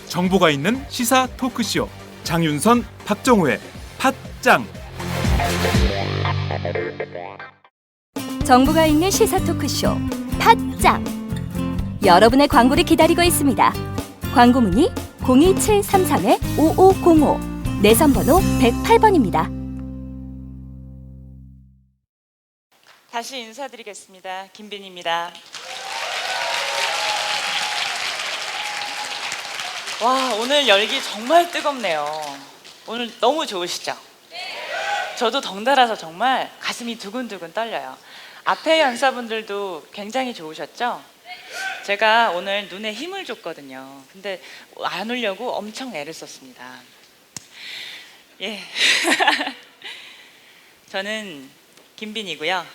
정보가 있는 시사 토크쇼 장윤선, 박정호의 팟짱. 정보가 있는 시사 토크쇼 팟짱. 여러분의 광고를 기다리고 있습니다. 광고 문의 02733-5505 내선번호 108번입니다. 다시 인사드리겠습니다. 김빈입니다. 와, 오늘 열기 정말 뜨겁네요. 오늘 너무 좋으시죠? 저도 덩달아서 정말 가슴이 두근두근 떨려요. 앞에 연사분들도 굉장히 좋으셨죠? 제가 오늘 눈에 힘을 줬거든요. 근데 안 오려고 엄청 애를 썼습니다. 예. 저는 김빈이고요.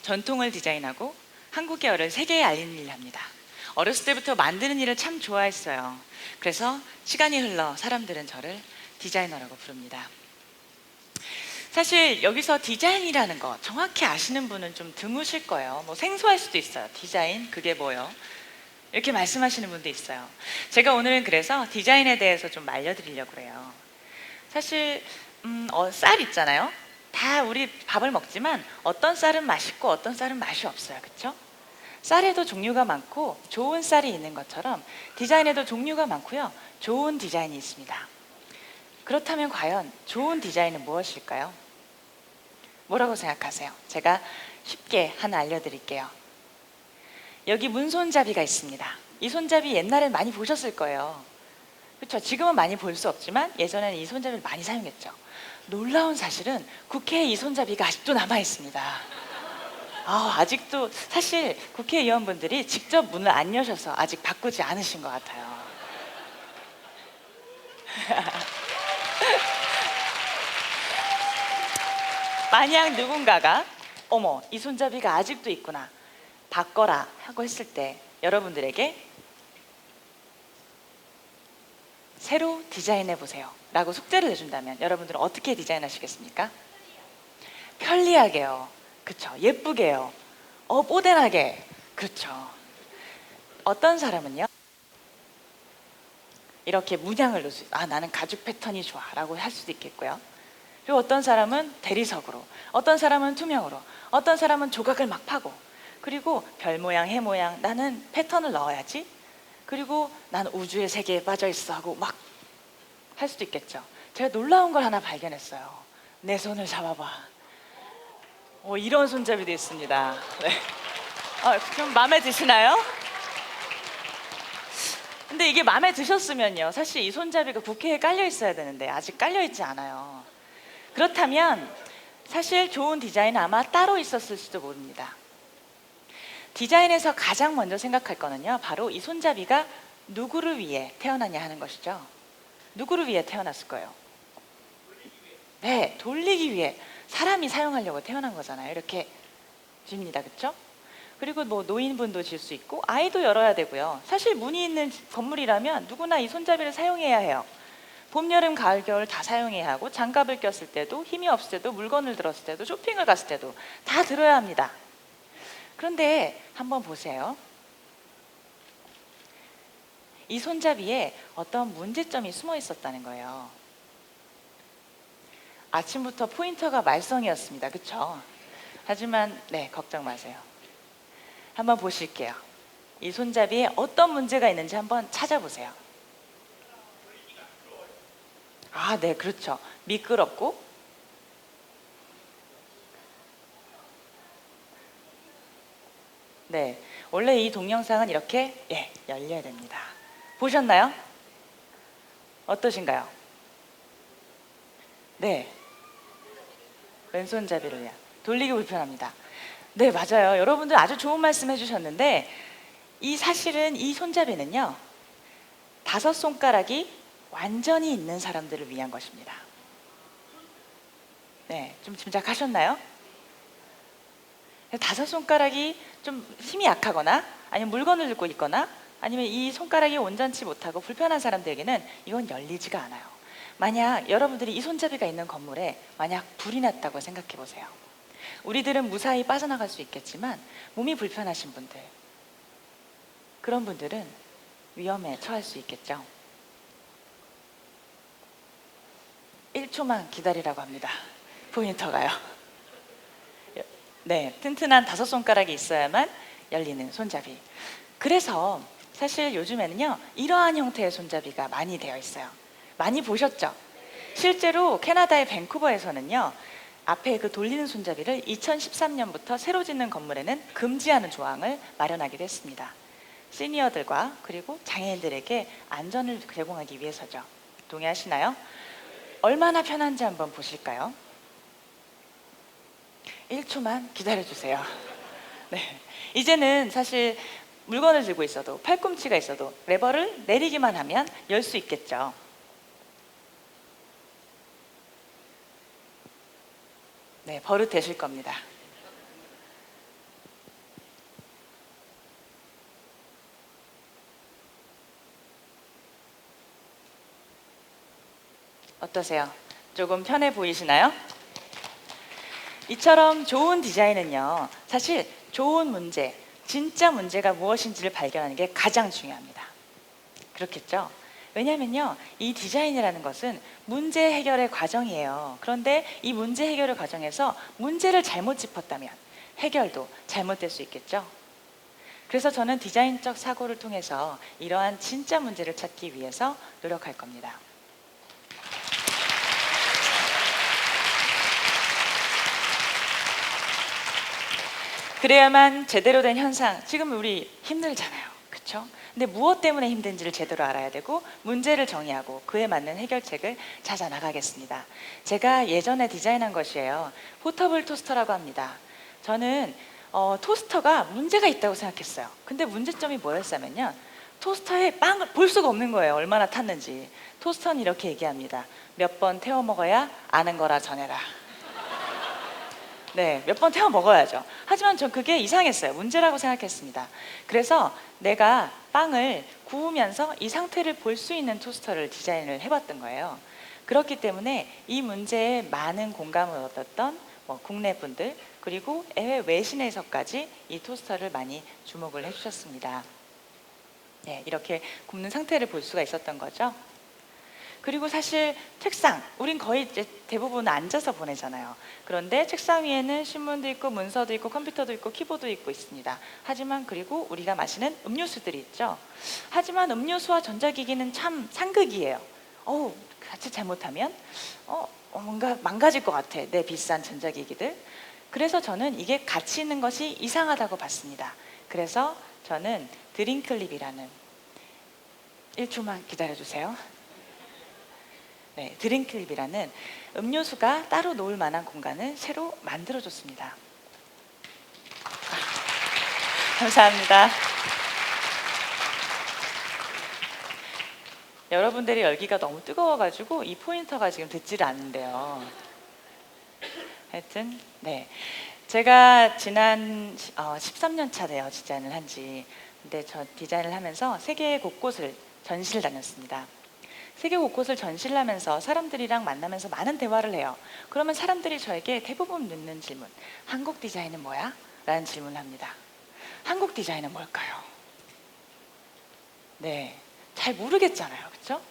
전통을 디자인하고 한국 계열을 세계에 알리는 일을 합니다. 어렸을 때부터 만드는 일을 참 좋아했어요. 그래서 시간이 흘러 사람들은 저를 디자이너라고 부릅니다. 사실 여기서 디자인이라는 거 정확히 아시는 분은 좀 드무실 거예요. 뭐 생소할 수도 있어요. 디자인, 그게 뭐요? 이렇게 말씀하시는 분도 있어요. 제가 오늘은 그래서 디자인에 대해서 좀 알려드리려고 해요. 사실 쌀 있잖아요. 다 우리 밥을 먹지만 어떤 쌀은 맛있고 어떤 쌀은 맛이 없어요. 그렇죠? 쌀에도 종류가 많고 좋은 쌀이 있는 것처럼 디자인에도 종류가 많고요. 좋은 디자인이 있습니다. 그렇다면 과연 좋은 디자인은 무엇일까요? 뭐라고 생각하세요? 제가 쉽게 하나 알려드릴게요. 여기 문손잡이가 있습니다. 이 손잡이 옛날엔 많이 보셨을 거예요. 그렇죠? 지금은 많이 볼 수 없지만 예전에는 이 손잡이를 많이 사용했죠. 놀라운 사실은 국회에 이 손잡이가 아직도 남아 있습니다. 아직도 사실 국회의원분들이 직접 문을 안 여셔서 아직 바꾸지 않으신 것 같아요. 만약 누군가가 어머, 이 손잡이가 아직도 있구나, 바꿔라 하고 했을 때 여러분들에게 새로 디자인해 보세요 라고 숙제를 내준다면 여러분들은 어떻게 디자인하시겠습니까? 편리하게요. 그렇죠. 예쁘게요. 뽀대나게. 그렇죠. 어떤 사람은요, 이렇게 문양을 넣을 수 있어요. 나는 가죽 패턴이 좋아 라고 할 수도 있겠고요. 그리고 어떤 사람은 대리석으로, 어떤 사람은 투명으로, 어떤 사람은 조각을 막 파고, 그리고 별 모양, 해 모양, 나는 패턴을 넣어야지, 그리고 난 우주의 세계에 빠져 있어 하고 막 할 수도 있겠죠. 제가 놀라운 걸 하나 발견했어요. 내 손을 잡아봐. 이런 손잡이도 있습니다. 네. 그럼 마음에 드시나요? 근데 이게 마음에 드셨으면요, 사실 이 손잡이가 국회에 깔려 있어야 되는데 아직 깔려 있지 않아요. 그렇다면 사실 좋은 디자인은 아마 따로 있었을지도 모릅니다. 디자인에서 가장 먼저 생각할 거는요, 바로 이 손잡이가 누구를 위해 태어나냐 하는 것이죠. 누구를 위해 태어났을 거예요? 네, 돌리기 위해. 사람이 사용하려고 태어난 거잖아요. 이렇게 줍니다. 그렇죠? 그리고 뭐 노인분도 질 수 있고 아이도 열어야 되고요. 사실 문이 있는 건물이라면 누구나 이 손잡이를 사용해야 해요. 봄, 여름, 가을, 겨울 다 사용해야 하고, 장갑을 꼈을 때도, 힘이 없을 때도, 물건을 들었을 때도, 쇼핑을 갔을 때도 다 들어야 합니다. 그런데 한번 보세요. 이 손잡이에 어떤 문제점이 숨어 있었다는 거예요. 아침부터 포인터가 말썽이었습니다. 그렇죠? 하지만 걱정 마세요. 한번 보실게요. 이 손잡이에 어떤 문제가 있는지 한번 찾아보세요. 네, 그렇죠. 미끄럽고, 네, 원래 이 동영상은 이렇게 열려야 됩니다. 보셨나요? 어떠신가요? 네, 왼손잡이를 위한, 돌리기 불편합니다. 네, 맞아요. 여러분들 아주 좋은 말씀 해주셨는데, 사실은 이 손잡이는요, 5손가락이 완전히 있는 사람들을 위한 것입니다. 네, 좀 짐작하셨나요? 5손가락이 좀 힘이 약하거나, 아니면 물건을 들고 있거나, 아니면 이 손가락이 온전치 못하고 불편한 사람들에게는 이건 열리지가 않아요. 만약 여러분들이 이 손잡이가 있는 건물에 만약 불이 났다고 생각해 보세요. 우리들은 무사히 빠져나갈 수 있겠지만 몸이 불편하신 분들, 그런 분들은 위험에 처할 수 있겠죠. 1초만 기다리라고 합니다. 포인터가요. 네, 튼튼한 5손가락이 있어야만 열리는 손잡이. 그래서 사실 요즘에는요, 이러한 형태의 손잡이가 많이 되어 있어요. 많이 보셨죠? 실제로 캐나다의 밴쿠버에서는요, 앞에 그 돌리는 손잡이를 2013년부터 새로 짓는 건물에는 금지하는 조항을 마련하기도 했습니다. 시니어들과 그리고 장애인들에게 안전을 제공하기 위해서죠. 동의하시나요? 얼마나 편한지 한번 보실까요? 1초만 기다려주세요. 네. 이제는 사실 물건을 들고 있어도, 팔꿈치가 있어도 레버를 내리기만 하면 열 수 있겠죠. 네, 버릇되실 겁니다. 어떠세요? 조금 편해 보이시나요? 이처럼 좋은 디자인은요, 사실 좋은 문제, 진짜 문제가 무엇인지를 발견하는 게 가장 중요합니다. 그렇겠죠? 왜냐면요, 이 디자인이라는 것은 문제 해결의 과정이에요. 그런데 이 문제 해결의 과정에서 문제를 잘못 짚었다면 해결도 잘못될 수 있겠죠? 그래서 저는 디자인적 사고를 통해서 이러한 진짜 문제를 찾기 위해서 노력할 겁니다. 그래야만 제대로 된 현상, 지금 우리 힘들잖아요. 그렇죠? 근데 무엇 때문에 힘든지를 제대로 알아야 되고 문제를 정의하고 그에 맞는 해결책을 찾아 나가겠습니다. 제가 예전에 디자인한 것이에요. 포터블 토스터라고 합니다. 저는 토스터가 문제가 있다고 생각했어요. 근데 문제점이 뭐였냐면요, 토스터에 빵을 볼 수가 없는 거예요. 얼마나 탔는지. 토스터는 이렇게 얘기합니다. 몇 번 태워 먹어야 아는 거라 전해라. 네, 몇 번 태워 먹어야죠. 하지만 전 그게 이상했어요. 문제라고 생각했습니다. 그래서 내가 빵을 구우면서 이 상태를 볼 수 있는 토스터를 디자인을 해봤던 거예요. 그렇기 때문에 이 문제에 많은 공감을 얻었던 국내 분들, 그리고 해외 외신에서까지 이 토스터를 많이 주목을 해주셨습니다. 네, 이렇게 굽는 상태를 볼 수가 있었던 거죠. 그리고 사실 책상, 우린 거의 이제 대부분 앉아서 보내잖아요. 그런데 책상 위에는 신문도 있고 문서도 있고 컴퓨터도 있고 키보드 있고 있습니다. 하지만 그리고 우리가 마시는 음료수들이 있죠. 하지만 음료수와 전자기기는 참 상극이에요. 같이 잘못하면 뭔가 망가질 것 같아, 내 비싼 전자기기들. 그래서 저는 이게 같이 있는 것이 이상하다고 봤습니다. 그래서 저는 드링클립이라는, 1초만 기다려주세요. 네, 드링클립이라는 음료수가 따로 놓을 만한 공간을 새로 만들어줬습니다. 감사합니다. 여러분들의 열기가 너무 뜨거워가지고 이 포인터가 지금 듣지를 않는데요. 하여튼 네, 제가 지난 13년 차 돼요, 디자인을 한지. 근데 저 디자인을 하면서 세계 곳곳을 전시를 다녔습니다. 세계 곳곳을 전시를 하면서 사람들이랑 만나면서 많은 대화를 해요. 그러면 사람들이 저에게 대부분 묻는 질문, 한국 디자인은 뭐야? 라는 질문을 합니다. 한국 디자인은 뭘까요? 네, 잘 모르겠잖아요. 그렇죠?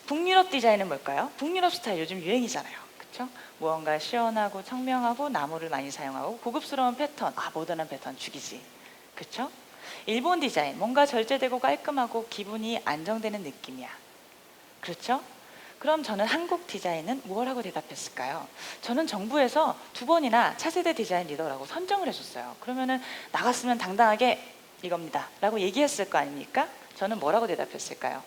북유럽 디자인은 뭘까요? 북유럽 스타일 요즘 유행이잖아요. 그렇죠? 무언가 시원하고 청명하고 나무를 많이 사용하고 고급스러운 패턴, 모던한 패턴 죽이지. 그렇죠? 일본 디자인, 뭔가 절제되고 깔끔하고 기분이 안정되는 느낌이야. 그렇죠? 그럼 저는 한국 디자인은 무엇라고 대답했을까요? 저는 정부에서 2번이나 차세대 디자인 리더라고 선정을 해줬어요. 그러면은 나갔으면 당당하게 이겁니다 라고 얘기했을 거 아닙니까? 저는 뭐라고 대답했을까요?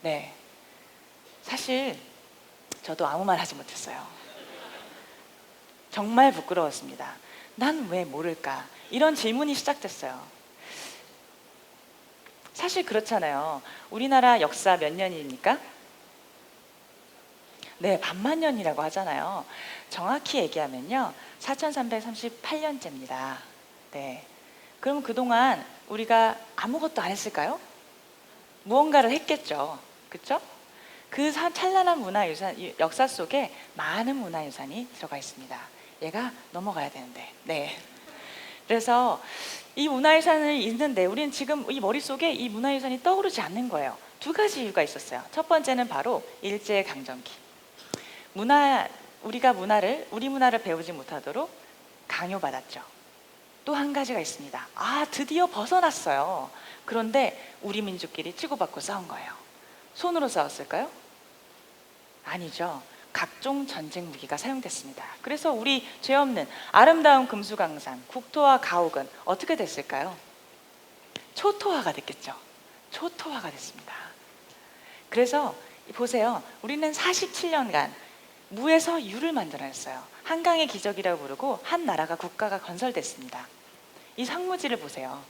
네, 사실 저도 아무 말 하지 못했어요. 정말 부끄러웠습니다. 난 왜 모를까? 이런 질문이 시작됐어요. 사실 그렇잖아요. 우리나라 역사 몇 년입니까? 네, 반만년이라고 하잖아요. 정확히 얘기하면요, 4338년째입니다. 네, 그럼 그동안 우리가 아무것도 안 했을까요? 무언가를 했겠죠. 그렇죠? 그 찬란한 문화유산 역사 속에 많은 문화유산이 들어가 있습니다. 얘가 넘어가야 되는데. 네. 그래서 이 문화유산을 읽는데 우리는 지금 이 머릿속에 이 문화유산이 떠오르지 않는 거예요. 두 가지 이유가 있었어요. 첫 번째는 바로 일제강점기. 우리가 우리 문화를 배우지 못하도록 강요받았죠. 또 한 가지가 있습니다. 드디어 벗어났어요. 그런데 우리 민족끼리 치고받고 싸운 거예요. 손으로 싸웠을까요? 아니죠. 각종 전쟁 무기가 사용됐습니다. 그래서 우리 죄 없는 아름다운 금수강산, 국토와 가옥은 어떻게 됐을까요? 초토화가 됐겠죠. 초토화가 됐습니다. 그래서 보세요. 우리는 47년간 무에서 유를 만들어냈어요. 한강의 기적이라고 부르고 한 나라가 국가가 건설됐습니다. 이 상무지를 보세요.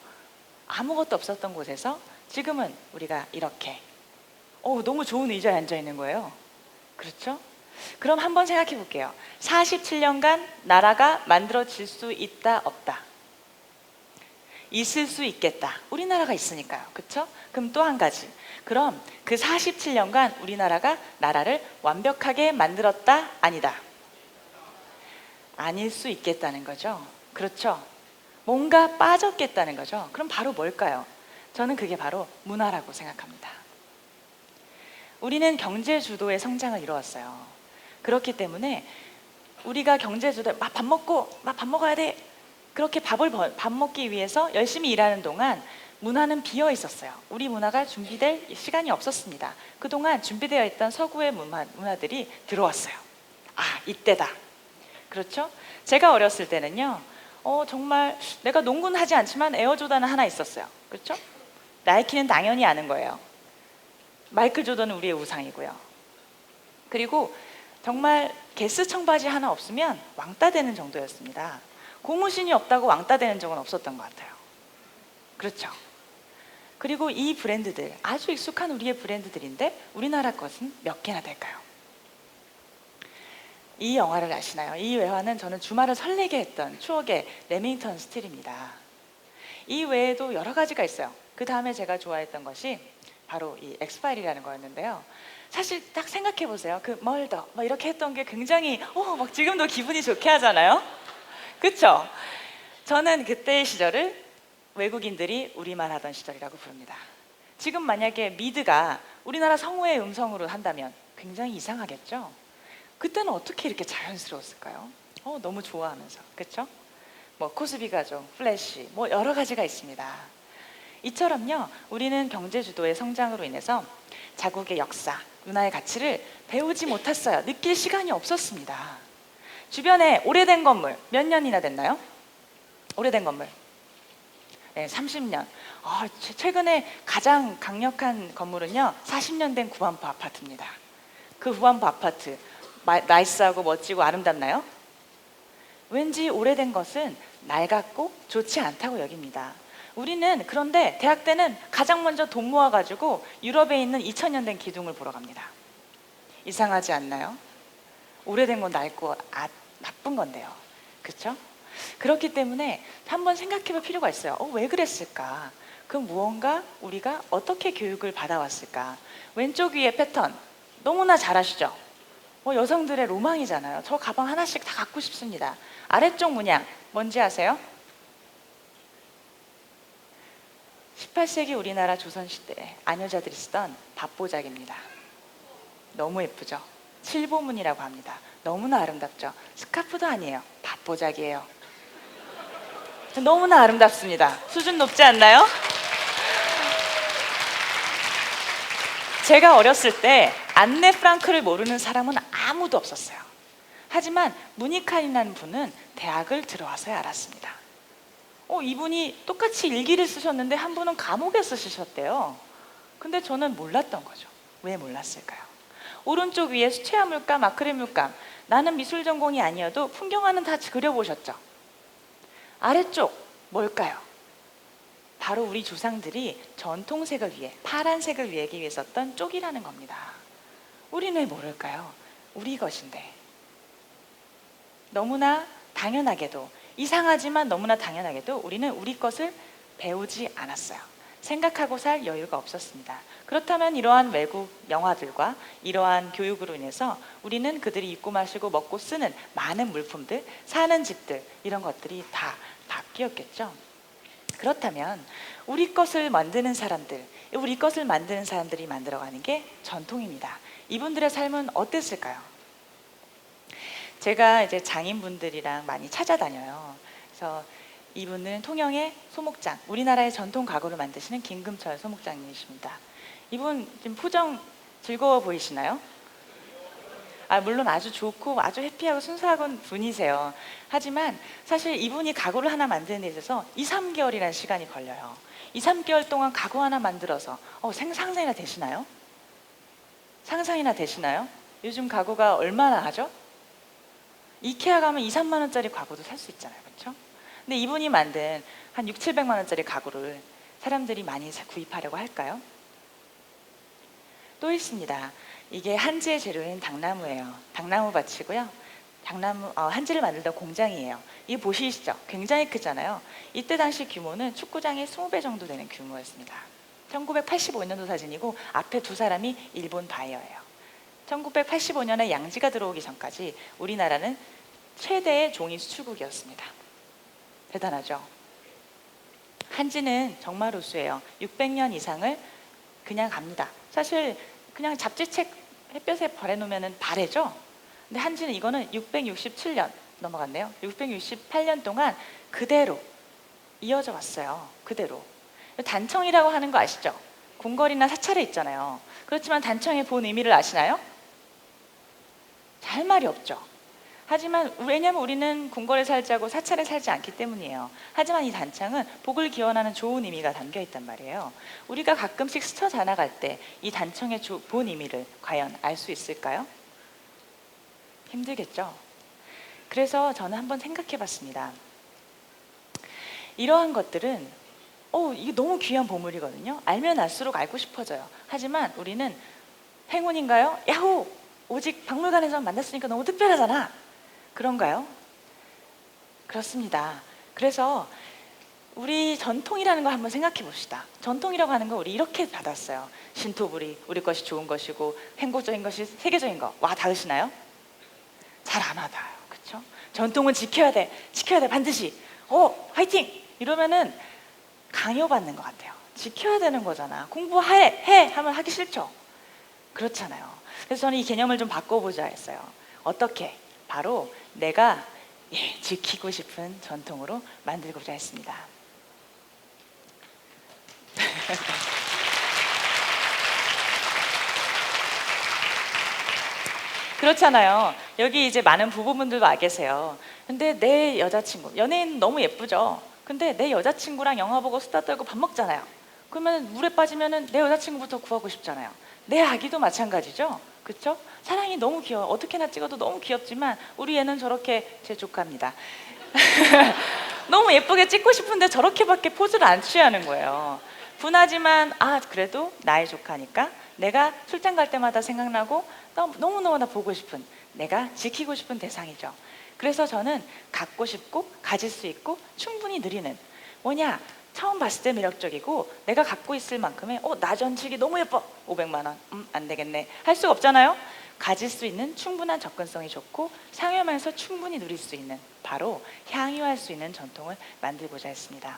아무것도 없었던 곳에서 지금은 우리가 이렇게 너무 좋은 의자에 앉아 있는 거예요. 그렇죠? 그럼 한번 생각해 볼게요. 47년간 나라가 만들어질 수 있다 없다? 있을 수 있겠다. 우리나라가 있으니까요. 그렇죠? 그럼 또 한 가지. 그럼 그 47년간 우리나라가 나라를 완벽하게 만들었다 아니다? 아닐 수 있겠다는 거죠. 그렇죠? 뭔가 빠졌겠다는 거죠. 그럼 바로 뭘까요? 저는 그게 바로 문화라고 생각합니다. 우리는 경제 주도의 성장을 이루었어요. 그렇기 때문에 우리가 경제 주도 밥 먹어야 돼. 그렇게 밥 먹기 위해서 열심히 일하는 동안 문화는 비어 있었어요. 우리 문화가 준비될 시간이 없었습니다. 그동안 준비되어 있던 서구의 문화들이 들어왔어요. 이때다. 그렇죠? 제가 어렸을 때는요. 정말 내가 농구는 하지 않지만 에어조단은 하나 있었어요. 그렇죠? 나이키는 당연히 아는 거예요. 마이클 조던은 우리의 우상이고요. 그리고 정말 게스 청바지 하나 없으면 왕따 되는 정도였습니다. 고무신이 없다고 왕따 되는 적은 없었던 것 같아요. 그렇죠? 그리고 이 브랜드들, 아주 익숙한 우리의 브랜드들인데 우리나라 것은 몇 개나 될까요? 이 영화를 아시나요? 이 외화는 저는 주말을 설레게 했던 추억의 레밍턴 스틸입니다. 이 외에도 여러 가지가 있어요. 그 다음에 제가 좋아했던 것이 바로 이 엑스파일이라는 거였는데요. 사실 딱 생각해 보세요. 그 멀더 이렇게 했던 게 굉장히 막 지금도 기분이 좋게 하잖아요. 그렇죠? 저는 그때의 시절을 외국인들이 우리말 하던 시절이라고 부릅니다. 지금 만약에 미드가 우리나라 성우의 음성으로 한다면 굉장히 이상하겠죠? 그때는 어떻게 이렇게 자연스러웠을까요? 너무 좋아하면서. 그렇죠? 코스비 가족, 플래시, 여러 가지가 있습니다. 이처럼요, 우리는 경제 주도의 성장으로 인해서 자국의 역사, 문화의 가치를 배우지 못했어요. 느낄 시간이 없었습니다. 주변에 오래된 건물 몇 년이나 됐나요? 오래된 건물. 네, 30년. 최근에 가장 강력한 건물은요, 40년 된 구반포 아파트입니다. 그 구반포 아파트 나이스하고 멋지고 아름답나요? 왠지 오래된 것은 낡았고 좋지 않다고 여깁니다. 우리는 그런데 대학 때는 가장 먼저 돈 모아가지고 유럽에 있는 2000년 된 기둥을 보러 갑니다. 이상하지 않나요? 오래된 건 낡고 나쁜 건데요. 그렇죠? 그렇기 때문에 한번 생각해 볼 필요가 있어요. 왜 그랬을까? 그 무언가 우리가 어떻게 교육을 받아왔을까? 왼쪽 위에 패턴 너무나 잘 아시죠? 여성들의 로망이잖아요. 저 가방 하나씩 다 갖고 싶습니다. 아래쪽 문양 뭔지 아세요? 18세기 우리나라 조선시대 아녀자들이 쓰던 밥보작입니다. 너무 예쁘죠? 칠보문이라고 합니다. 너무나 아름답죠? 스카프도 아니에요. 밥보작이에요. 너무나 아름답습니다. 수준 높지 않나요? 제가 어렸을 때 안네 프랑크를 모르는 사람은 아무도 없었어요. 하지만 무니칸이라는 분은 대학을 들어와서야 알았습니다. 이분이 똑같이 일기를 쓰셨는데 한 분은 감옥에 쓰셨대요. 근데 저는 몰랐던 거죠. 왜 몰랐을까요? 오른쪽 위에 수채화 물감, 아크릴 물감. 나는 미술 전공이 아니어도 풍경화는 다 그려보셨죠? 아래쪽 뭘까요? 바로 우리 조상들이 전통색을 위해, 파란색을 위하기 위해 썼던 쪽이라는 겁니다. 우리는 왜 모를까요? 우리 것인데. 너무나 당연하게도 이상하지만 너무나 당연하게도 우리는 우리 것을 배우지 않았어요. 생각하고 살 여유가 없었습니다. 그렇다면 이러한 외국 영화들과 이러한 교육으로 인해서 우리는 그들이 입고 마시고 먹고 쓰는 많은 물품들, 사는 집들, 이런 것들이 다 바뀌었겠죠. 그렇다면 우리 것을 만드는 사람들이 만들어가는 게 전통입니다. 이분들의 삶은 어땠을까요? 제가 이제 장인분들이랑 많이 찾아다녀요. 그래서 이분은 통영의 소목장, 우리나라의 전통 가구를 만드시는 김금철 소목장님이십니다. 이분 지금 표정 즐거워 보이시나요? 물론 아주 좋고 아주 해피하고 순수한 분이세요. 하지만 사실 이분이 가구를 하나 만드는 데 있어서 2, 3개월이라는 시간이 걸려요. 2, 3개월 동안 가구 하나 만들어서 상상이나 되시나요? 상상이나 되시나요? 요즘 가구가 얼마나 하죠? 이케아 가면 2, 3만 원짜리 가구도 살 수 있잖아요. 그렇죠? 근데 이분이 만든 한 6, 700만 원짜리 가구를 사람들이 많이 구입하려고 할까요? 또 있습니다. 이게 한지의 재료인 당나무예요. 당나무 밭이고요. 한지를 만들던 공장이에요. 이거 보시죠. 굉장히 크잖아요. 이때 당시 규모는 축구장의 20배 정도 되는 규모였습니다. 1985년도 사진이고 앞에 두 사람이 일본 바이어예요. 1985년에 양지가 들어오기 전까지 우리나라는 최대의 종이 수출국이었습니다. 대단하죠? 한지는 정말 우수해요. 600년 이상을 그냥 갑니다. 사실 그냥 잡지책 햇볕에 버려놓으면 바래죠? 근데 한지는 이거는 667년 넘어갔네요. 668년 동안 그대로 이어져 왔어요. 그대로. 단청이라고 하는 거 아시죠? 궁궐이나 사찰에 있잖아요. 그렇지만 단청의 본 의미를 아시나요? 할 말이 없죠. 하지만 왜냐하면 우리는 궁궐에 살지 않고 사찰에 살지 않기 때문이에요. 하지만 이 단창은 복을 기원하는 좋은 의미가 담겨 있단 말이에요. 우리가 가끔씩 스쳐 지나갈 때 이 단청의 본 의미를 과연 알 수 있을까요? 힘들겠죠. 그래서 저는 한번 생각해 봤습니다. 이러한 것들은 이게 너무 귀한 보물이거든요. 알면 알수록 알고 싶어져요. 하지만 우리는 행운인가요? 야호! 오직 박물관에서 만났으니까 너무 특별하잖아. 그런가요? 그렇습니다. 그래서 우리 전통이라는 거 한번 생각해 봅시다. 전통이라고 하는 거 우리 이렇게 받았어요. 신토부리, 우리 것이 좋은 것이고 행복적인 것이 세계적인 거. 와 닿으시나요? 잘 안 와닿아요. 그렇죠? 전통은 지켜야 돼. 반드시. 화이팅! 이러면은 강요받는 것 같아요. 지켜야 되는 거잖아. 공부해! 하면 하기 싫죠? 그렇잖아요. 그래서 저는 이 개념을 좀 바꿔보자 했어요. 어떻게? 바로 내가 지키고 싶은 전통으로 만들고자 했습니다. 그렇잖아요. 여기 이제 많은 부부분들도 와 계세요. 근데 내 여자친구, 연예인 너무 예쁘죠? 근데 내 여자친구랑 영화 보고 수다 떨고 밥 먹잖아요. 그러면 물에 빠지면은 내 여자친구부터 구하고 싶잖아요. 내 아기도 마찬가지죠? 그렇죠? 사랑이 너무 귀여워. 어떻게나 찍어도 너무 귀엽지만 우리 애는 저렇게, 제 조카입니다. 너무 예쁘게 찍고 싶은데 저렇게밖에 포즈를 안 취하는 거예요. 분하지만 그래도 나의 조카니까 내가 출장 갈 때마다 생각나고 너무너무나 보고 싶은, 내가 지키고 싶은 대상이죠. 그래서 저는 갖고 싶고 가질 수 있고 충분히 누리는, 뭐냐, 처음 봤을 때 매력적이고 내가 갖고 있을 만큼의 나 전치기 너무 예뻐, 500만 원, 안 되겠네 할 수가 없잖아요. 가질 수 있는 충분한 접근성이 좋고 상여면서 충분히 누릴 수 있는, 바로 향유할 수 있는 전통을 만들고자 했습니다.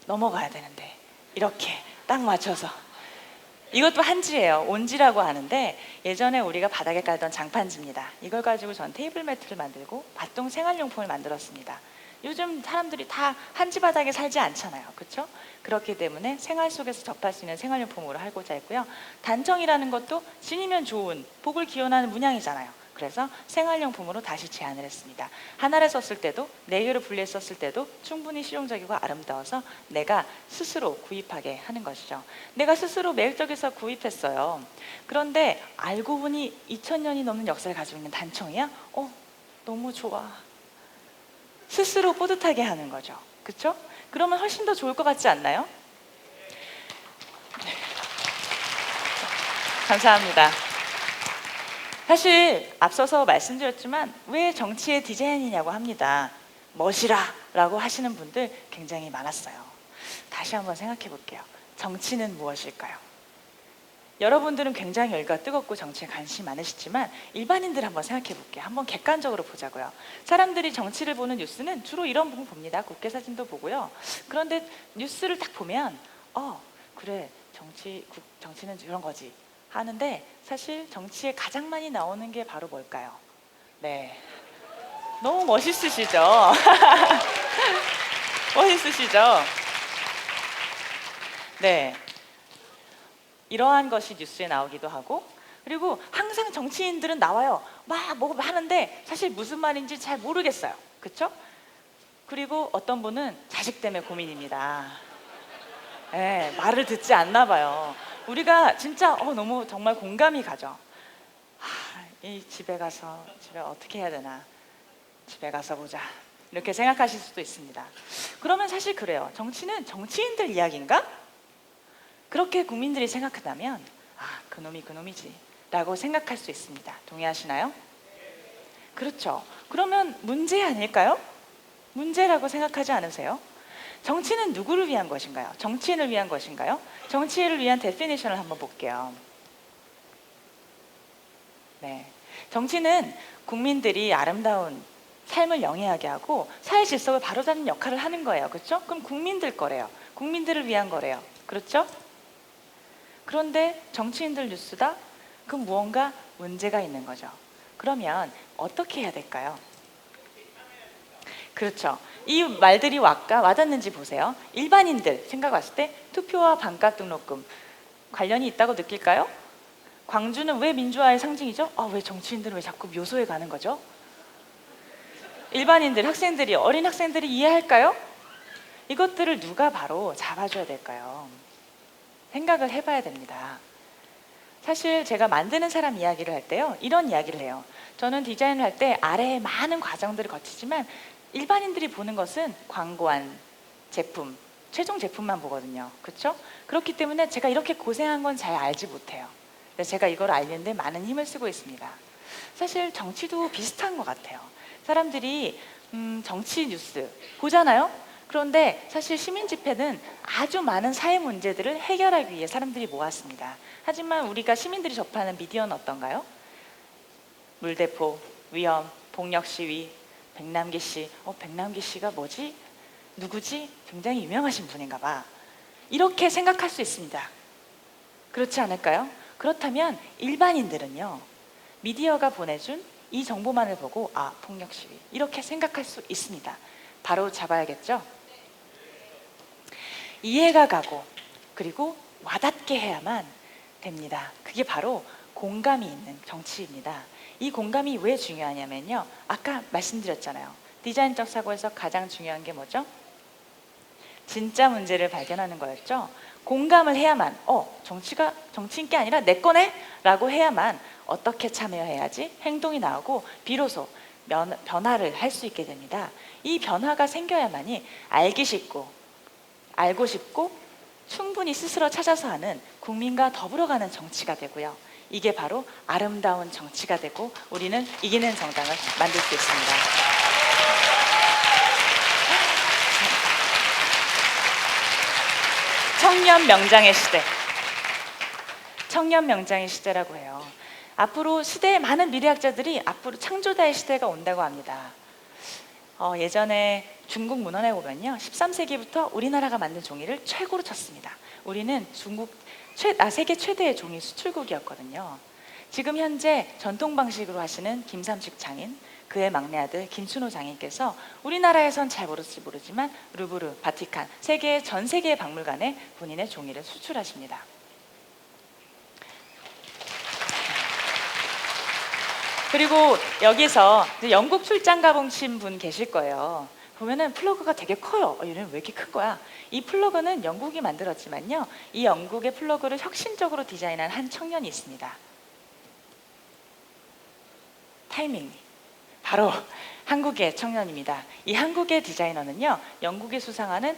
넘어가야 되는데 이렇게 딱 맞춰서. 이것도 한지예요. 온지라고 하는데 예전에 우리가 바닥에 깔던 장판지입니다. 이걸 가지고 전 테이블 매트를 만들고 밭동 생활용품을 만들었습니다. 요즘 사람들이 다 한지 바닥에 살지 않잖아요. 그렇죠? 그렇기 때문에 생활 속에서 접할 수 있는 생활용품으로 하고자 했고요. 단청이라는 것도 신이면 좋은, 복을 기원하는 문양이잖아요. 그래서 생활용품으로 다시 제안을 했습니다. 하나를 썼을 때도, 네 개로 분리했었을 때도 충분히 실용적이고 아름다워서 내가 스스로 구입하게 하는 것이죠. 내가 스스로 매력적에서 구입했어요. 그런데 알고 보니 2000년이 넘는 역사를 가지고 있는 단청이야? 너무 좋아. 스스로 뿌듯하게 하는 거죠. 그렇죠? 그러면 훨씬 더 좋을 것 같지 않나요? 감사합니다. 사실 앞서서 말씀드렸지만 왜 정치의 디자인이냐고 합니다. 멋이라 라고 하시는 분들 굉장히 많았어요. 다시 한번 생각해 볼게요. 정치는 무엇일까요? 여러분들은 굉장히 열기가 뜨겁고 정치에 관심이 많으시지만 일반인들 한번 생각해 볼게요. 한번 객관적으로 보자고요. 사람들이 정치를 보는 뉴스는 주로 이런 부분 봅니다. 국회 사진도 보고요. 그런데 뉴스를 딱 보면 그래 정치는 이런 거지 하는데 사실 정치에 가장 많이 나오는 게 바로 뭘까요? 네, 너무 멋있으시죠? 멋있으시죠? 네, 이러한 것이 뉴스에 나오기도 하고, 그리고 항상 정치인들은 나와요. 막 뭐 하는데 사실 무슨 말인지 잘 모르겠어요. 그렇죠? 그리고 어떤 분은 자식 때문에 고민입니다. 네, 말을 듣지 않나 봐요. 우리가 진짜 너무 정말 공감이 가죠. 이 집에 어떻게 해야 되나, 집에 가서 보자, 이렇게 생각하실 수도 있습니다. 그러면 사실 그래요. 정치는 정치인들 이야기인가? 그렇게 국민들이 생각한다면 그놈이지 라고 생각할 수 있습니다. 동의하시나요? 그렇죠. 그러면 문제 아닐까요? 문제라고 생각하지 않으세요? 정치는 누구를 위한 것인가요? 정치인을 위한 것인가요? 정치인을 위한 데피니션을 한번 볼게요. 네, 정치는 국민들이 아름다운 삶을 영위하게 하고 사회 질서를 바로잡는 역할을 하는 거예요. 그렇죠? 그럼 국민들 거래요. 국민들을 위한 거래요. 그렇죠? 그런데 정치인들 뉴스다? 그럼 무언가 문제가 있는 거죠. 그러면 어떻게 해야 될까요? 그렇죠. 이 말들이 와닿는지 보세요. 일반인들 생각했을 때 투표와 반값 등록금 관련이 있다고 느낄까요? 광주는 왜 민주화의 상징이죠? 왜 정치인들은 왜 자꾸 묘소에 가는 거죠? 일반인들, 어린 학생들이 이해할까요? 이것들을 누가 바로 잡아줘야 될까요? 생각을 해봐야 됩니다. 사실 제가 만드는 사람 이야기를 할 때요, 이런 이야기를 해요. 저는 디자인을 할 때 아래에 많은 과정들을 거치지만 일반인들이 보는 것은 광고한 제품, 최종 제품만 보거든요. 그렇죠? 그렇기 때문에 제가 이렇게 고생한 건 잘 알지 못해요. 근데 제가 이걸 알는데 많은 힘을 쓰고 있습니다. 사실 정치도 비슷한 것 같아요. 사람들이 정치 뉴스 보잖아요. 그런데 사실 시민 집회는 아주 많은 사회 문제들을 해결하기 위해 사람들이 모았습니다. 하지만 우리가 시민들이 접하는 미디어는 어떤가요? 물대포, 위험, 폭력 시위, 백남기 씨. 백남기 씨가 뭐지? 누구지? 굉장히 유명하신 분인가 봐. 이렇게 생각할 수 있습니다. 그렇지 않을까요? 그렇다면 일반인들은요, 미디어가 보내준 이 정보만을 보고 폭력 시위 이렇게 생각할 수 있습니다. 바로 잡아야겠죠? 이해가 가고 그리고 와닿게 해야만 됩니다. 그게 바로 공감이 있는 정치입니다. 이 공감이 왜 중요하냐면요, 아까 말씀드렸잖아요. 디자인적 사고에서 가장 중요한 게 뭐죠? 진짜 문제를 발견하는 거였죠. 공감을 해야만 정치인 게 아니라 내 거네? 라고 해야만 어떻게 참여해야지 행동이 나오고 비로소 변화를 할 수 있게 됩니다. 이 변화가 생겨야만이 알고 싶고 충분히 스스로 찾아서 하는 국민과 더불어가는 정치가 되고요. 이게 바로 아름다운 정치가 되고 우리는 이기는 정당을 만들 수 있습니다. 청년 명장의 시대. 청년 명장의 시대라고 해요. 앞으로 시대의 많은 미래학자들이 앞으로 창조자의 시대가 온다고 합니다. 예전에 중국 문헌에 보면요, 13세기부터 우리나라가 만든 종이를 최고로 쳤습니다. 우리는 세계 최대의 종이 수출국이었거든요. 지금 현재 전통 방식으로 하시는 김삼식 장인, 그의 막내 아들 김춘호 장인께서 우리나라에선 잘 모르지만 루브르, 바티칸, 전 세계의 박물관에 본인의 종이를 수출하십니다. 그리고 여기서 영국 출장 가보신 분 계실 거예요. 보면은 플러그가 되게 커요. 얘는 왜 이렇게 큰 거야? 이 플러그는 영국이 만들었지만요, 이 영국의 플러그를 혁신적으로 디자인한 한 청년이 있습니다. 타이밍. 바로 한국의 청년입니다. 이 한국의 디자이너는요, 영국이 수상하는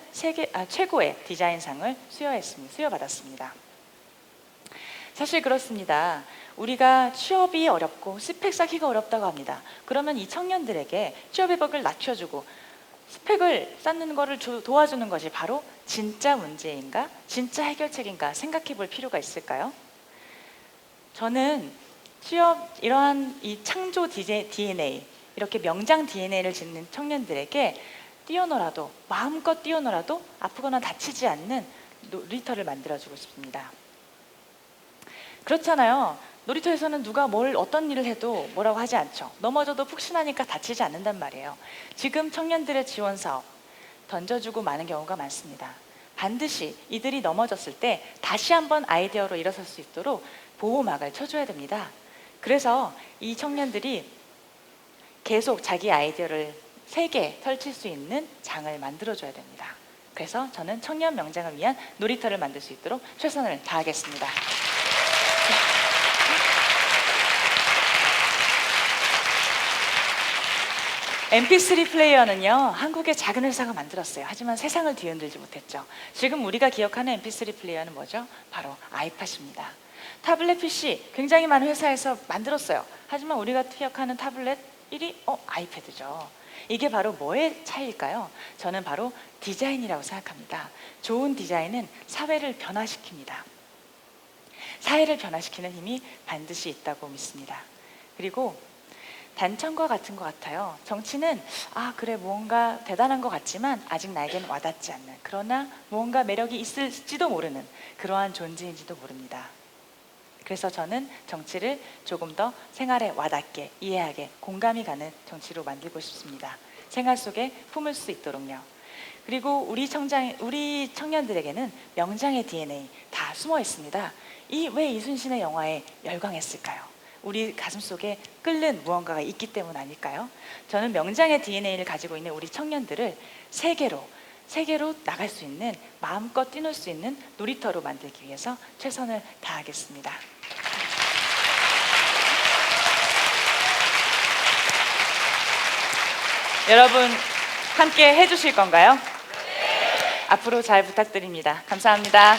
최고의 디자인상을 수여받았습니다. 사실 그렇습니다. 우리가 취업이 어렵고 스펙 쌓기가 어렵다고 합니다. 그러면 이 청년들에게 취업의 벽을 낮춰주고 스펙을 쌓는 것을 도와주는 것이 바로 진짜 문제인가? 진짜 해결책인가? 생각해 볼 필요가 있을까요? 저는 이러한 이 창조 DNA, 이렇게 명장 DNA를 짓는 청년들에게 뛰어놀아도, 마음껏 뛰어놀아도 아프거나 다치지 않는 놀이터를 만들어주고 싶습니다. 그렇잖아요. 놀이터에서는 누가 어떤 일을 해도 뭐라고 하지 않죠. 넘어져도 푹신하니까 다치지 않는단 말이에요. 지금 청년들의 지원 사업 던져주고 많은 경우가 많습니다. 반드시 이들이 넘어졌을 때 다시 한번 아이디어로 일어설 수 있도록 보호막을 쳐줘야 됩니다. 그래서 이 청년들이 계속 자기 아이디어를 세게 펼칠 수 있는 장을 만들어줘야 됩니다. 그래서 저는 청년 명장을 위한 놀이터를 만들 수 있도록 최선을 다하겠습니다. MP3 플레이어는요, 한국의 작은 회사가 만들었어요. 하지만 세상을 뒤흔들지 못했죠. 지금 우리가 기억하는 MP3 플레이어는 뭐죠? 바로 아이팟입니다. 타블렛 PC 굉장히 많은 회사에서 만들었어요. 하지만 우리가 기억하는 타블렛 1위 아이패드죠. 이게 바로 뭐의 차이일까요? 저는 바로 디자인이라고 생각합니다. 좋은 디자인은 사회를 변화시킵니다. 사회를 변화시키는 힘이 반드시 있다고 믿습니다. 그리고 단청과 같은 것 같아요. 정치는 그래 무언가 대단한 것 같지만 아직 나에겐 와닿지 않는, 그러나 무언가 매력이 있을지도 모르는 그러한 존재인지도 모릅니다. 그래서 저는 정치를 조금 더 생활에 와닿게, 이해하게, 공감이 가는 정치로 만들고 싶습니다. 생활 속에 품을 수 있도록요. 그리고 우리 청년들에게는 명장의 DNA 다 숨어 있습니다. 왜 이순신의 영화에 열광했을까요? 우리 가슴속에 끓는 무언가가 있기 때문 아닐까요? 저는 명장의 DNA를 가지고 있는 우리 청년들을 세계로 나갈 수 있는, 마음껏 뛰놀 수 있는 놀이터로 만들기 위해서 최선을 다하겠습니다. 여러분 함께 해주실 건가요? 앞으로 잘 부탁드립니다. 감사합니다.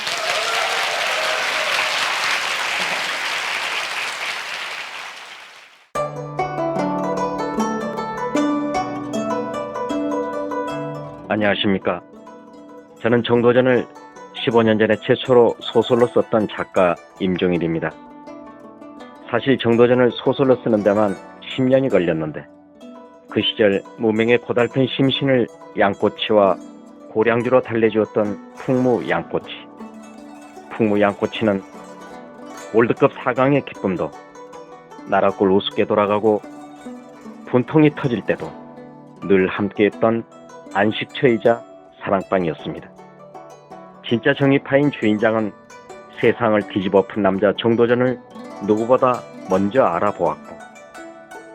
안녕하십니까. 저는 정도전을 15년 전에 최초로 소설로 썼던 작가 임종일입니다. 사실 정도전을 소설로 쓰는 데만 10년이 걸렸는데 그 시절 무명의 고달픈 심신을 양꼬치와 고량주로 달래주었던 풍무 양꼬치. 풍무 양꼬치는 월드컵 4강의 기쁨도, 나라골 우습게 돌아가고 분통이 터질 때도 늘 함께했던 안식처이자 사랑방이었습니다. 진짜 정의파인 주인장은 세상을 뒤집어 푼 남자 정도전을 누구보다 먼저 알아보았고,